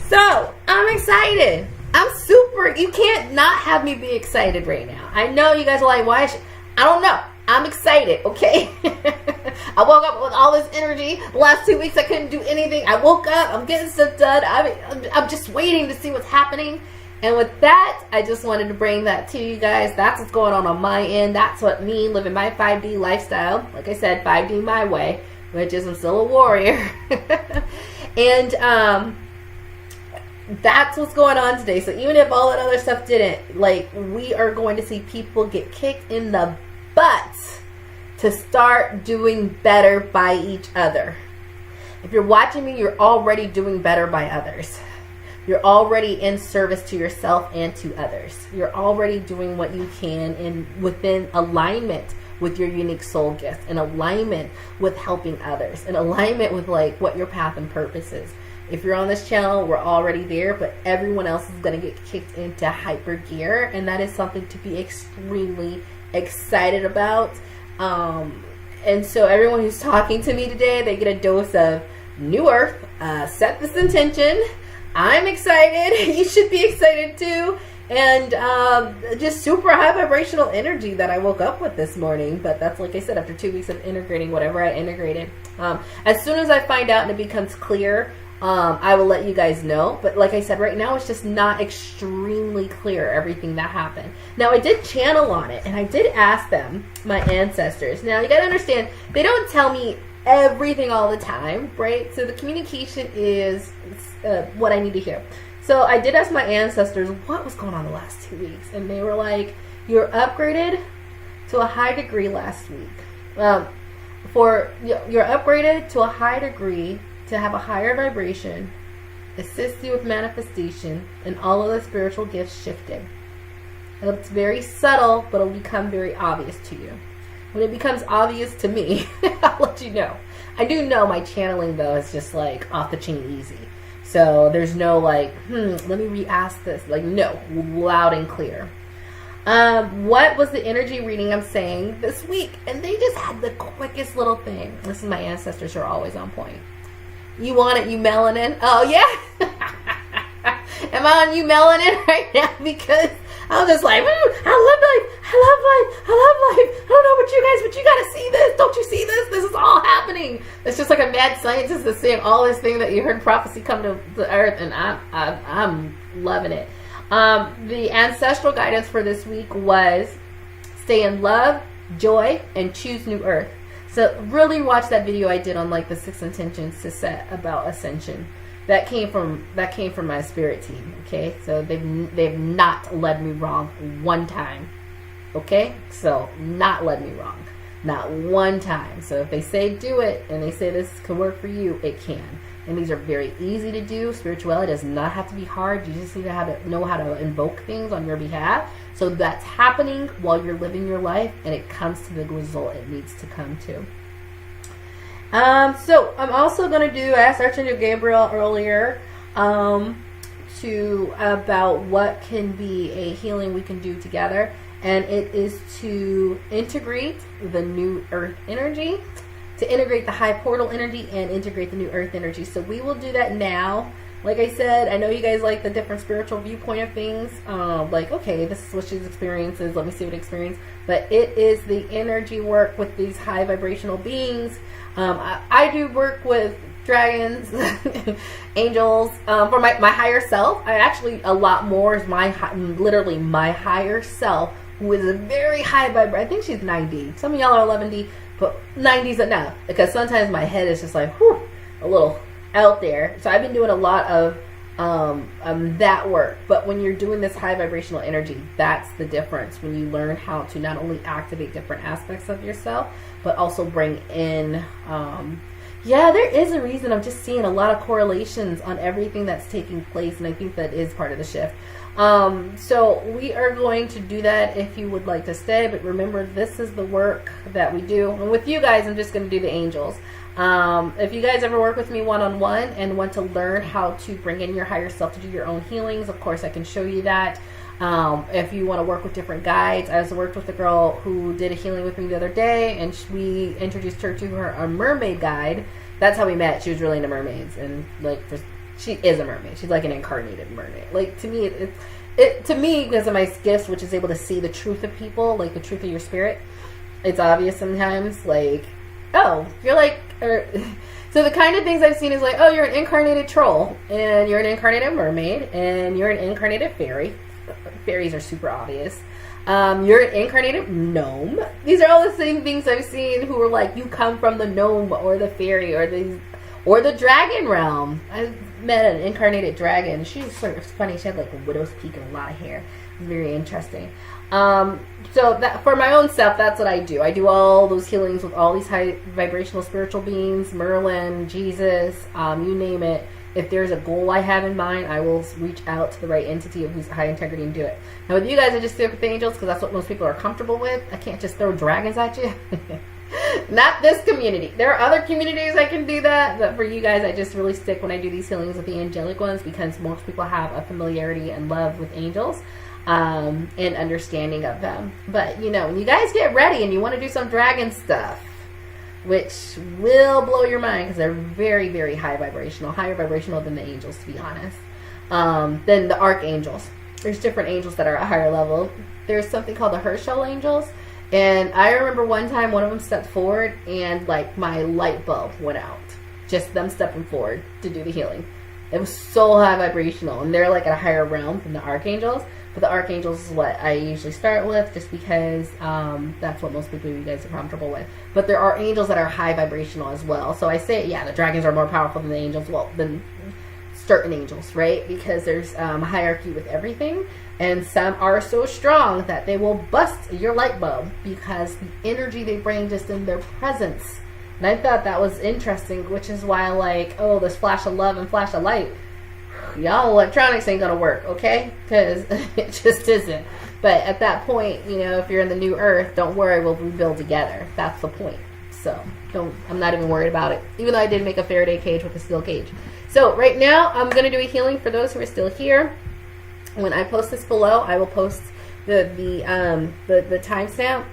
So, I'm excited. I'm super, you can't not have me be excited right now. I know you guys are why I don't know. I'm excited, okay? I woke up with all this energy. The last 2 weeks I couldn't do anything. I woke up, I'm getting stuff done. I'm just waiting to see what's happening. And with that, I just wanted to bring that to you guys. That's what's going on my end. That's what me living my 5D lifestyle. Like I said, 5D my way, which is I'm still a warrior. And that's what's going on today. So even if all that other stuff didn't, we are going to see people get kicked in the butt to start doing better by each other. If you're watching me, you're already doing better by others. You're already in service to yourself and to others. You're already doing what you can within alignment with your unique soul gift, in alignment with helping others, in alignment with what your path and purpose is. If you're on this channel, we're already there, but everyone else is going to get kicked into hyper gear, and that is something to be extremely excited about. And so everyone who's talking to me today, they get a dose of new earth. Set this intention. I'm excited. You should be excited too. And just super high vibrational energy that I woke up with this morning. But that's, like I said, after 2 weeks of integrating whatever I integrated. As soon as I find out and it becomes clear, I will let you guys know. But like I said, right now it's just not extremely clear everything that happened. Now, I did channel on it, and I did ask them, my ancestors. Now, you gotta understand, they don't tell me everything all the time, right? So the communication is what I need to hear. So I did ask my ancestors what was going on the last 2 weeks, and they were like, "You're upgraded to a high degree last week. You're upgraded to a high degree to have a higher vibration, assist you with manifestation, and all of the spiritual gifts shifted. It's very subtle, but it'll become very obvious to you. When it becomes obvious to me, I'll let you know. I do know my channeling, though, is just off the chain easy. So there's no let me re-ask this. No, loud and clear. What was the energy reading I'm saying this week? And they just had the quickest little thing. This is my ancestors who are always on point. You want it, you melanin? Oh, yeah? Am I on you melanin right now? Because I'm just I love life. I love life. I love life. I don't know about you guys, but you got to see this. Don't you see this? This is all happening. It's just like a mad scientist that's saying all this thing that you heard prophecy come to the earth, and I'm loving it. The ancestral guidance for this week was stay in love, joy, and choose new earth. So really watch that video I did on the 6 intentions to set about Ascension. That came from my spirit team. Okay, so they've not led me wrong one time. Okay, so not led me wrong, not one time. So if they say do it and they say this can work for you, it can. and these are very easy to do. Spirituality does not have to be hard. You just need to know how to invoke things on your behalf. So that's happening while you're living your life, and it comes to the result it needs to come to. So I'm also going to do, I asked Archangel Gabriel earlier about what can be a healing we can do together, and it is to integrate the new earth energy, to integrate the high portal energy, and integrate the new earth energy. So we will do that now. Like I said, I know you guys like the different spiritual viewpoint of things. Like, okay, this is what she's experiences. Let me see what experience. But it is the energy work with these high vibrational beings. I do work with dragons, angels, for my higher self. I actually, a lot more is literally my higher self, who is a very high vibration. I think she's 90. Some of y'all are 11D, but 90's enough, because sometimes my head is just like, whew, a little out there. So I've been doing a lot of that work. But when you're doing this high vibrational energy, that's the difference. When you learn how to not only activate different aspects of yourself, but also bring in yeah, there is a reason. I'm just seeing a lot of correlations on everything that's taking place, and I think that is part of the shift. So we are going to do that if you would like to stay, but remember, this is the work that we do. And with you guys, I'm just going to do the angels. If you guys ever work with me one-on-one and want to learn how to bring in your higher self to do your own healings, of course I can show you that. If you want to work with different guides, I worked with a girl who did a healing with me the other day, and we introduced her to a mermaid guide. That's how we met. She was really into mermaids, and she is a mermaid. She's like an incarnated mermaid. Like, to me, to me, because of my gifts, which is able to see the truth of people, like the truth of your spirit, it's obvious sometimes, like, oh, you're like, so the kind of things I've seen is like, oh, you're an incarnated troll, and you're an incarnated mermaid, and you're an incarnated fairy. Fairies are super obvious. You're an incarnated gnome. These are all the same things I've seen who are like, you come from the gnome or the fairy or the dragon realm. I met an incarnated dragon. She's sort of funny. She had like a widow's peak and a lot of hair. It was very interesting. So that, for my own self, that's what I do. I do all those healings with all these high vibrational spiritual beings, Merlin, Jesus, you name it. If there's a goal I have in mind, I will reach out to the right entity of who's high integrity and do it. Now with you guys, I just do it with the angels because that's what most people are comfortable with. I can't just throw dragons at you. Not this community. There are other communities I can do that, but for you guys, I just really stick when I do these healings with the angelic ones, because most people have a familiarity and love with angels and understanding of them. But, you know, when you guys get ready and you want to do some dragon stuff, which will blow your mind because they're very, very high vibrational, higher vibrational than the angels, to be honest, than the archangels. There's different angels that are at a higher level. There's something called the Herschel angels, and I remember one time one of them stepped forward and like my light bulb went out, just them stepping forward to do the healing. It was so high vibrational, and they're like at a higher realm than the archangels. But the archangels is what I usually start with, just because that's what most people, you guys, are comfortable with. But there are angels that are high vibrational as well. So I say, yeah, the dragons are more powerful than the angels. Well, than certain angels, right? Because there's a hierarchy with everything. And some are so strong that they will bust your light bulb because the energy they bring just in their presence. And I thought that was interesting, which is why I like, oh, this flash of love and flash of light. Y'all electronics ain't gonna work, okay? Because it just isn't. But at that point, you know, if you're in the new earth, don't worry, we'll rebuild together. That's the point. So I'm not even worried about it, even though I did make a Faraday cage with a steel cage. So right now I'm gonna do a healing for those who are still here. When I post this below, I will post the timestamp.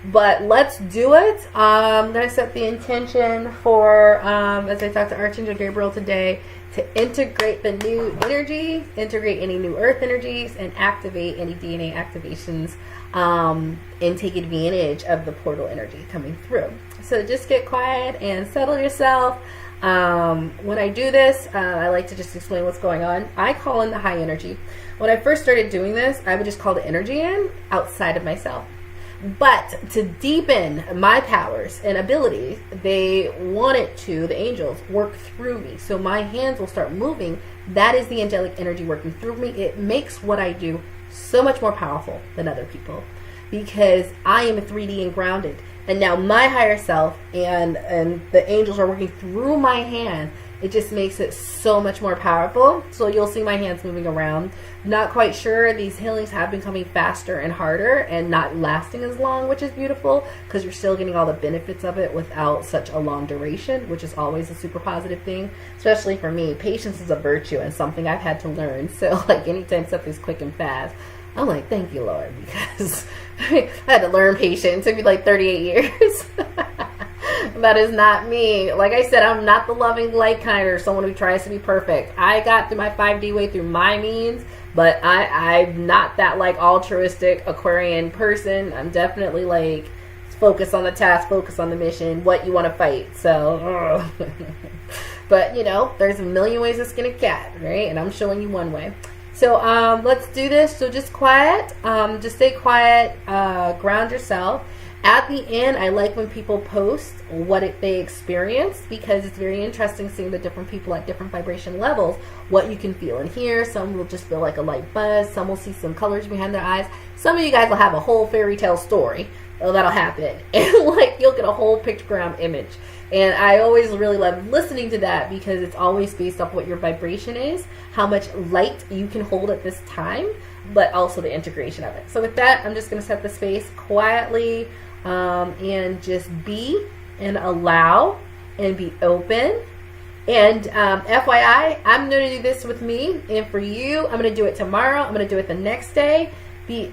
But let's do it. I'm gonna set the intention for as I talk to Archangel Gabriel today, to integrate the new energy, integrate any new earth energies, and activate any DNA activations, and take advantage of the portal energy coming through. So just get quiet and settle yourself. When I do this, I like to just explain what's going on. I call in the high energy. When I first started doing this, I would just call the energy in outside of myself. But to deepen my powers and abilities, they wanted to, the angels, work through me. So my hands will start moving. That is the angelic energy working through me. It makes what I do so much more powerful than other people, because I am 3D and grounded. And now my higher self and the angels are working through my hand it just makes it so much more powerful. So you'll see my hands moving around. Not quite sure. These healings have been coming faster and harder and not lasting as long, which is beautiful because you're still getting all the benefits of it without such a long duration, which is always a super positive thing, especially for me. Patience is a virtue and something I've had to learn. So like anytime something's quick and fast, I'm like, thank you, Lord, because I had to learn patience. It took me like 38 years. That is not me. Like I said, I'm not the loving light kind or someone who tries to be perfect. I got through my 5D way through my means, but I'm not that like altruistic Aquarian person. I'm definitely like focus on the task, focus on the mission, what you want to fight. So, but you know, there's a million ways to skin a cat, right? And I'm showing you one way. So let's do this. So just quiet, just stay quiet, ground yourself. At the end, I like when people post what they experienced because it's very interesting seeing the different people at different vibration levels, what you can feel and hear. Some will just feel like a light buzz. Some will see some colors behind their eyes. Some of you guys will have a whole fairy tale story. Oh, that'll happen. And like you'll get a whole pictogram image. And I always really love listening to that because it's always based off what your vibration is, how much light you can hold at this time, but also the integration of it. So with that, I'm just going to set the space quietly and just be and allow and be open. And FYI, I'm going to do this with me. And for you, I'm going to do it tomorrow. I'm going to do it the next day.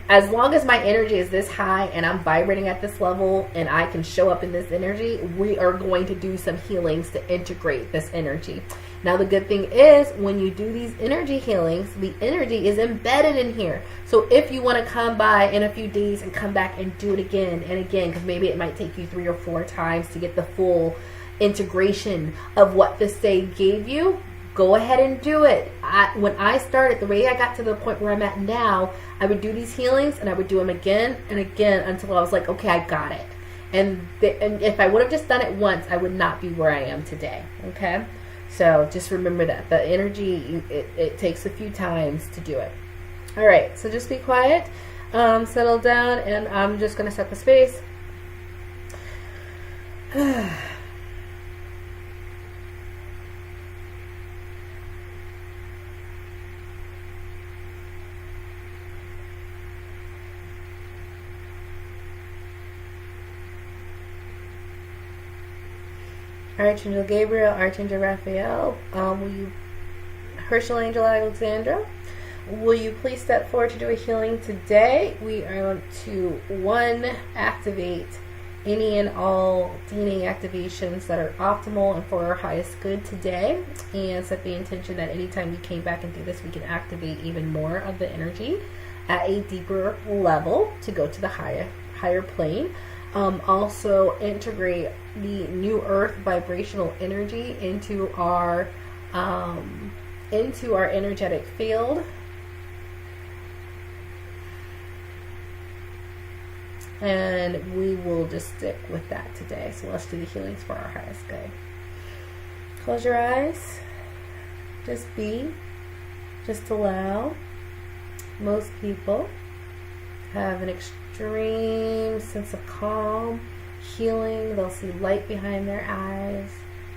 As long as my energy is this high and I'm vibrating at this level and I can show up in this energy, we are going to do some healings to integrate this energy. Now, the good thing is when you do these energy healings, the energy is embedded in here. So if you want to come by in a few days and come back and do it again and again, because maybe it might take you 3 or 4 times to get the full integration of what this day gave you, go ahead and do it. When I started, the way I got to the point where I'm at now, I would do these healings and I would do them again and again until I was like, okay, I got it. And if I would have just done it once, I would not be where I am today. Okay? So just remember that. The energy, it takes a few times to do it. All right, so just be quiet, settle down, and I'm just going to set the space. Archangel Gabriel, Archangel Raphael, will you, Herschel Angel Alexandra, will you please step forward to do a healing today? We are going to, 1, activate any and all DNA activations that are optimal and for our highest good today, and set the intention that anytime we came back and do this, we can activate even more of the energy at a deeper level to go to the higher plane. Also integrate the new earth vibrational energy into our energetic field, and we will just stick with that today. So let's do the healings for our highest good. Close your eyes, just be, just allow. Most people have an extreme sense of calm, healing. They'll see light behind their eyes.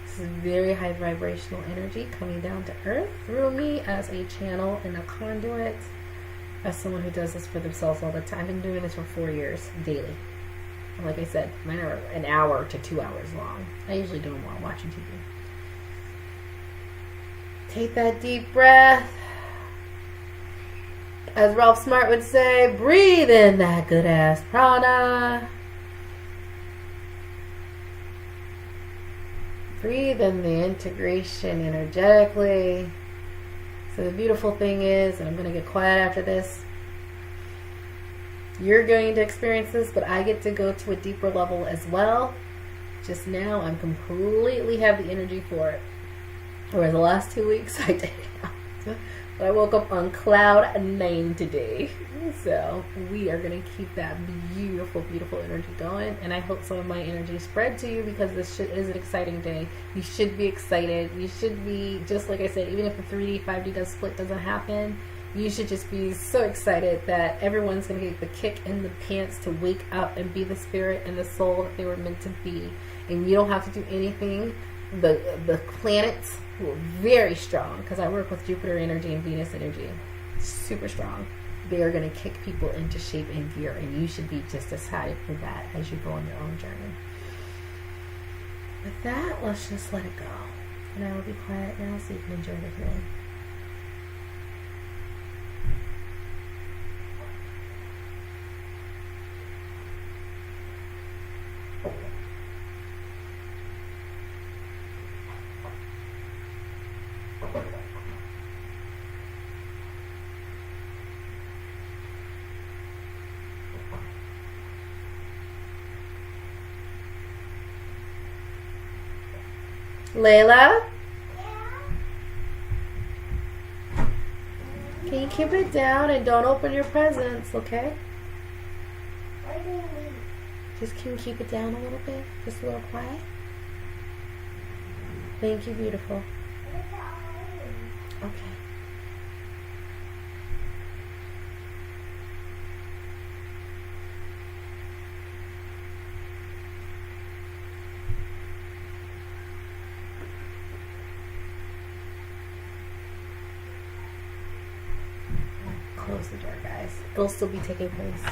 This is very high vibrational energy coming down to earth through me as a channel and a conduit, as someone who does this for themselves all the time. I've been doing this for 4 years daily. And like I said, mine are an hour to 2 hours long. I usually do them while watching TV. Take that deep breath. As Ralph Smart would say, breathe in that good ass prana. Breathe in the integration energetically. So the beautiful thing is, and I'm going to get quiet after this, you're going to experience this, but I get to go to a deeper level as well. Just now, I'm completely have the energy for it. Whereas the last 2 weeks, I did not. But I woke up on cloud 9 today. So we are going to keep that beautiful, beautiful energy going. And I hope some of my energy spread to you because this is an exciting day. You should be excited. You should be, just like I said, even if the 3D, 5D split doesn't happen, you should just be so excited that everyone's going to get the kick in the pants to wake up and be the spirit and the soul that they were meant to be. And you don't have to do anything the planets were very strong, because I work with Jupiter energy and Venus energy. Super strong. They are going to kick people into shape and gear, and you should be just as excited for that as you go on your own journey. With that, let's just let it go. And I will be quiet now so you can enjoy the healing. Layla? Can you keep it down and don't open your presents, okay? What do you mean? Just can you keep it down a little bit? Just a little quiet? Thank you, beautiful. Okay. Close the door, guys. It'll still be taking place.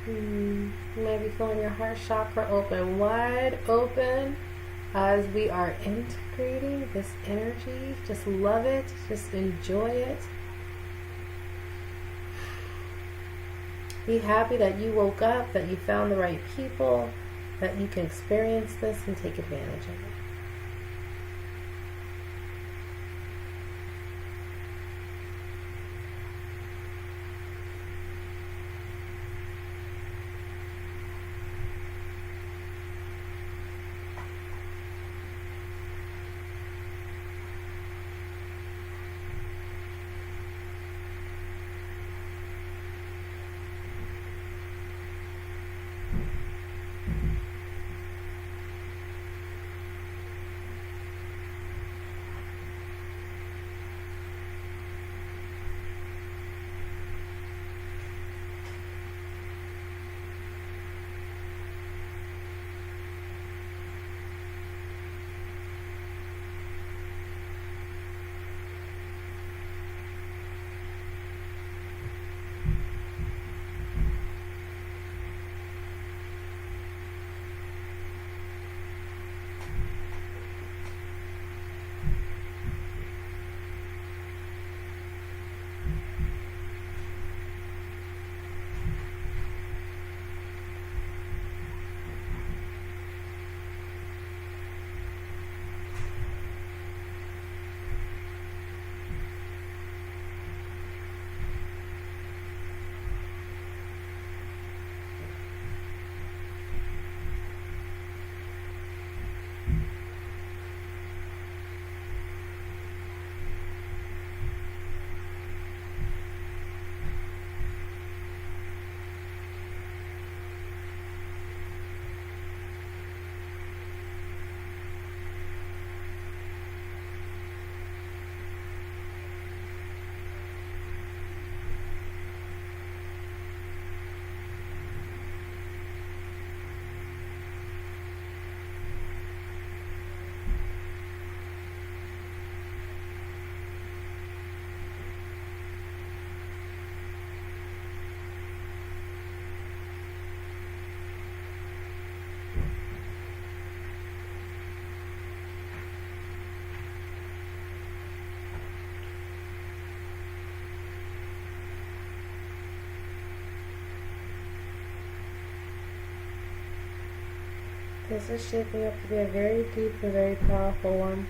You might be feeling your heart chakra open, wide open, as we are integrating this energy. Just love it. Just enjoy it. Be happy that you woke up, that you found the right people, that you can experience this and take advantage of it. This is shaping up to be a very deep and very powerful one.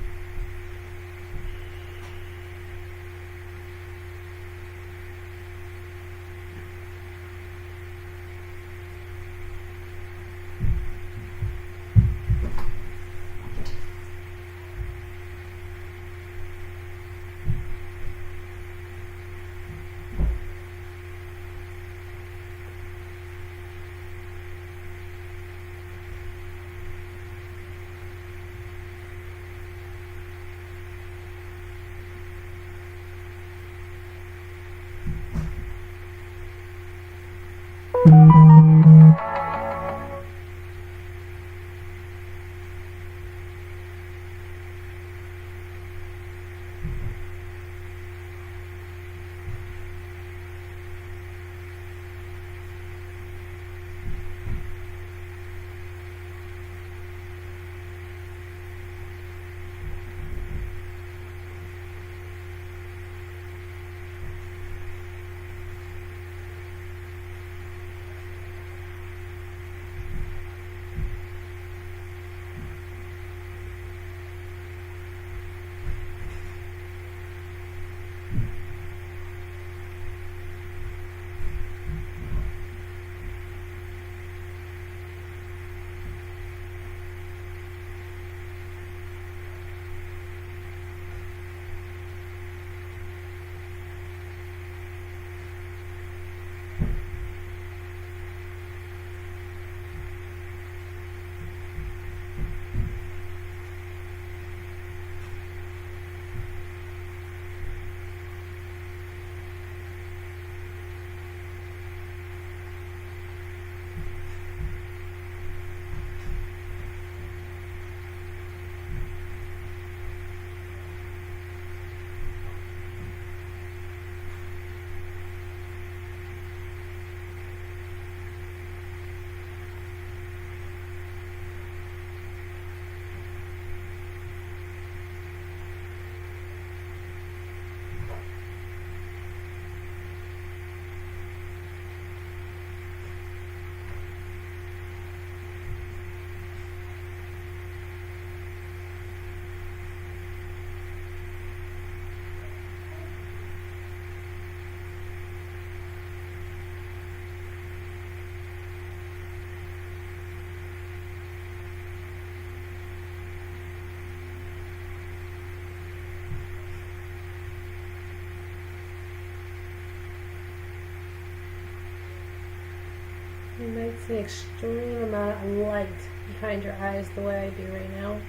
You might see extreme amount of light behind your eyes the way I do right now.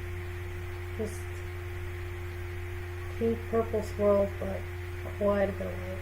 Just pink purple swirls, but quite a bit of light.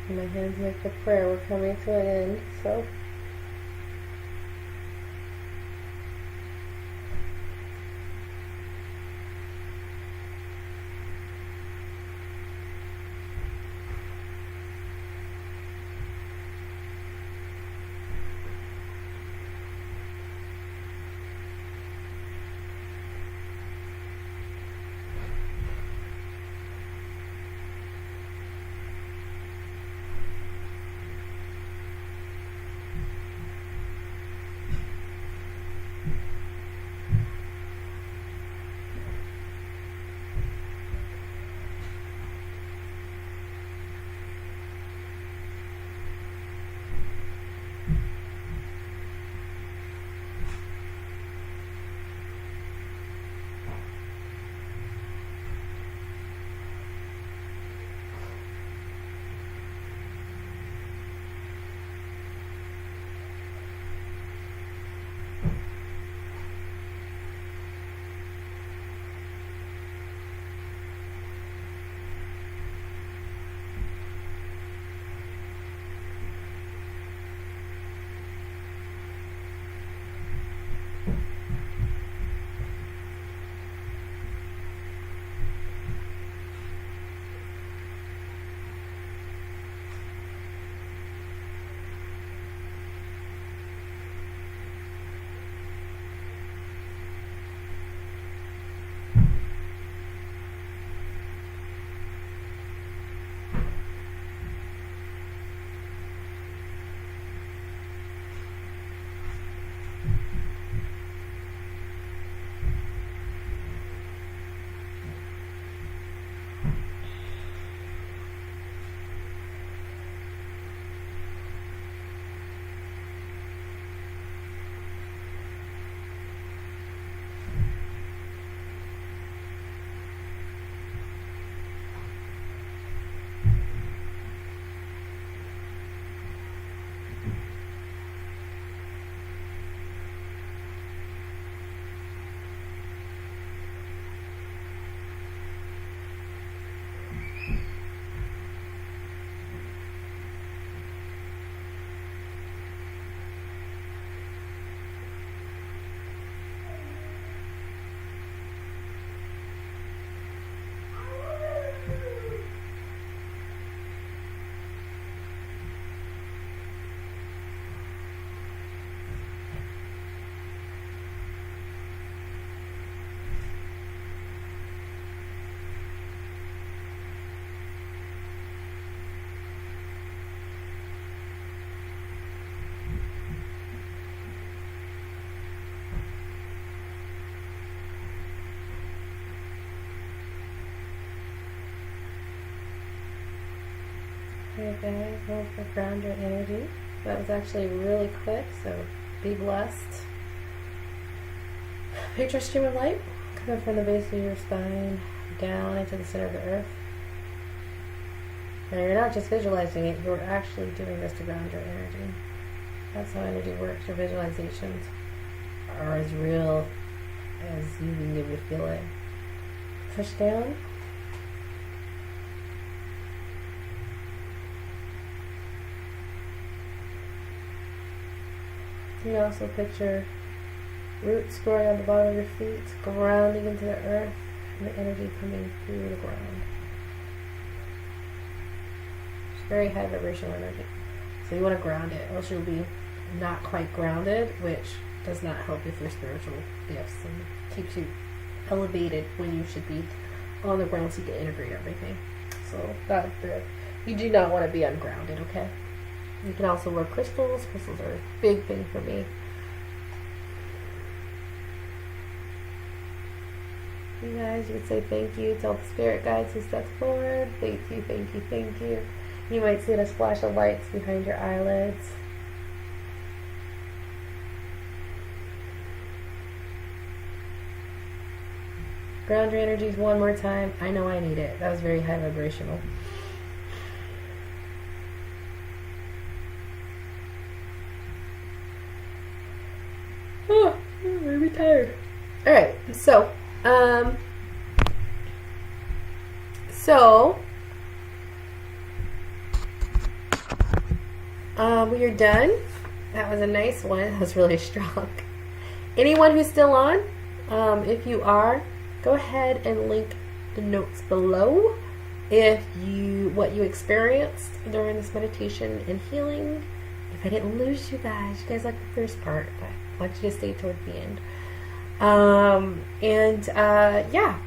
My hands make the prayer. We're coming to an end, so. Okay, guys, for ground your energy. That was actually really quick, so be blessed. Picture a stream of light coming from the base of your spine down into the center of the earth. Now you're not just visualizing it, you're actually doing this to ground your energy. That's how energy works. Your visualizations are as real See if you can give you a feeling. Push down. You can also picture roots growing on the bottom of your feet, grounding into the earth, and the energy coming through the ground. It's very high vibrational energy. So you want to ground it, else you'll be not quite grounded, which does not help with your spiritual gifts and keeps you elevated when you should be on the ground so you can integrate everything. So that's good. You do not want to be ungrounded, okay? You can also wear crystals. Crystals are a big thing for me. You guys, you could say thank you. Tell the spirit guides who steps forward. Thank you, thank you, thank you. You might see a splash of lights behind your eyelids. Ground your energies one more time. I know I need it. That was very high vibrational. Oh, I'm really tired. Alright, so we are done. That was a nice one. That was really strong. Anyone who's still on, if you are, go ahead and link the notes below if what you experienced during this meditation and healing. If I didn't lose you guys like the first part, but I want you to stay toward the end. Yeah,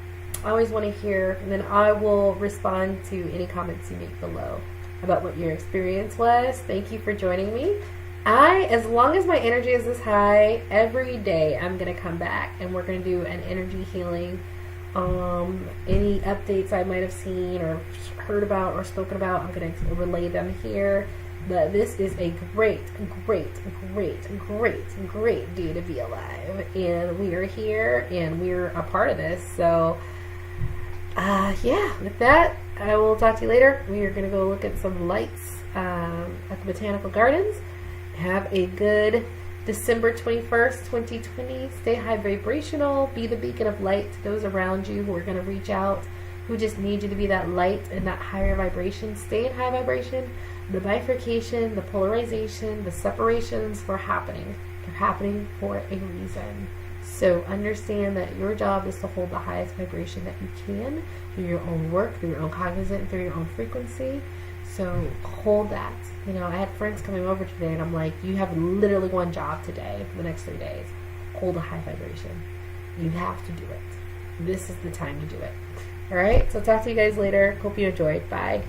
I always want to hear, and then I will respond to any comments you make below about what your experience was. Thank you for joining me. As long as my energy is this high, every day I'm going to come back and we're going to do an energy healing. Any updates I might have seen or heard about or spoken about, I'm going to relay them here. But this is a great day to be alive. And we are here and we're a part of this. So, yeah, with that, I will talk to you later. We are going to go look at some lights at the Botanical Gardens. Have a good December 21st, 2020. Stay high vibrational. Be the beacon of light to those around you who are going to reach out, who just need you to be that light and that higher vibration. Stay in high vibration. The bifurcation, the polarization, the separations were happening. They're happening for a reason. So understand that your job is to hold the highest vibration that you can through your own work, through your own cognizant, through your own frequency. So hold that. You know, I had friends coming over today and I'm like, you have literally one job today for the next 3 days. Hold a high vibration. You have to do it. This is the time to do it. All right, so talk to you guys later. Hope you enjoyed. Bye.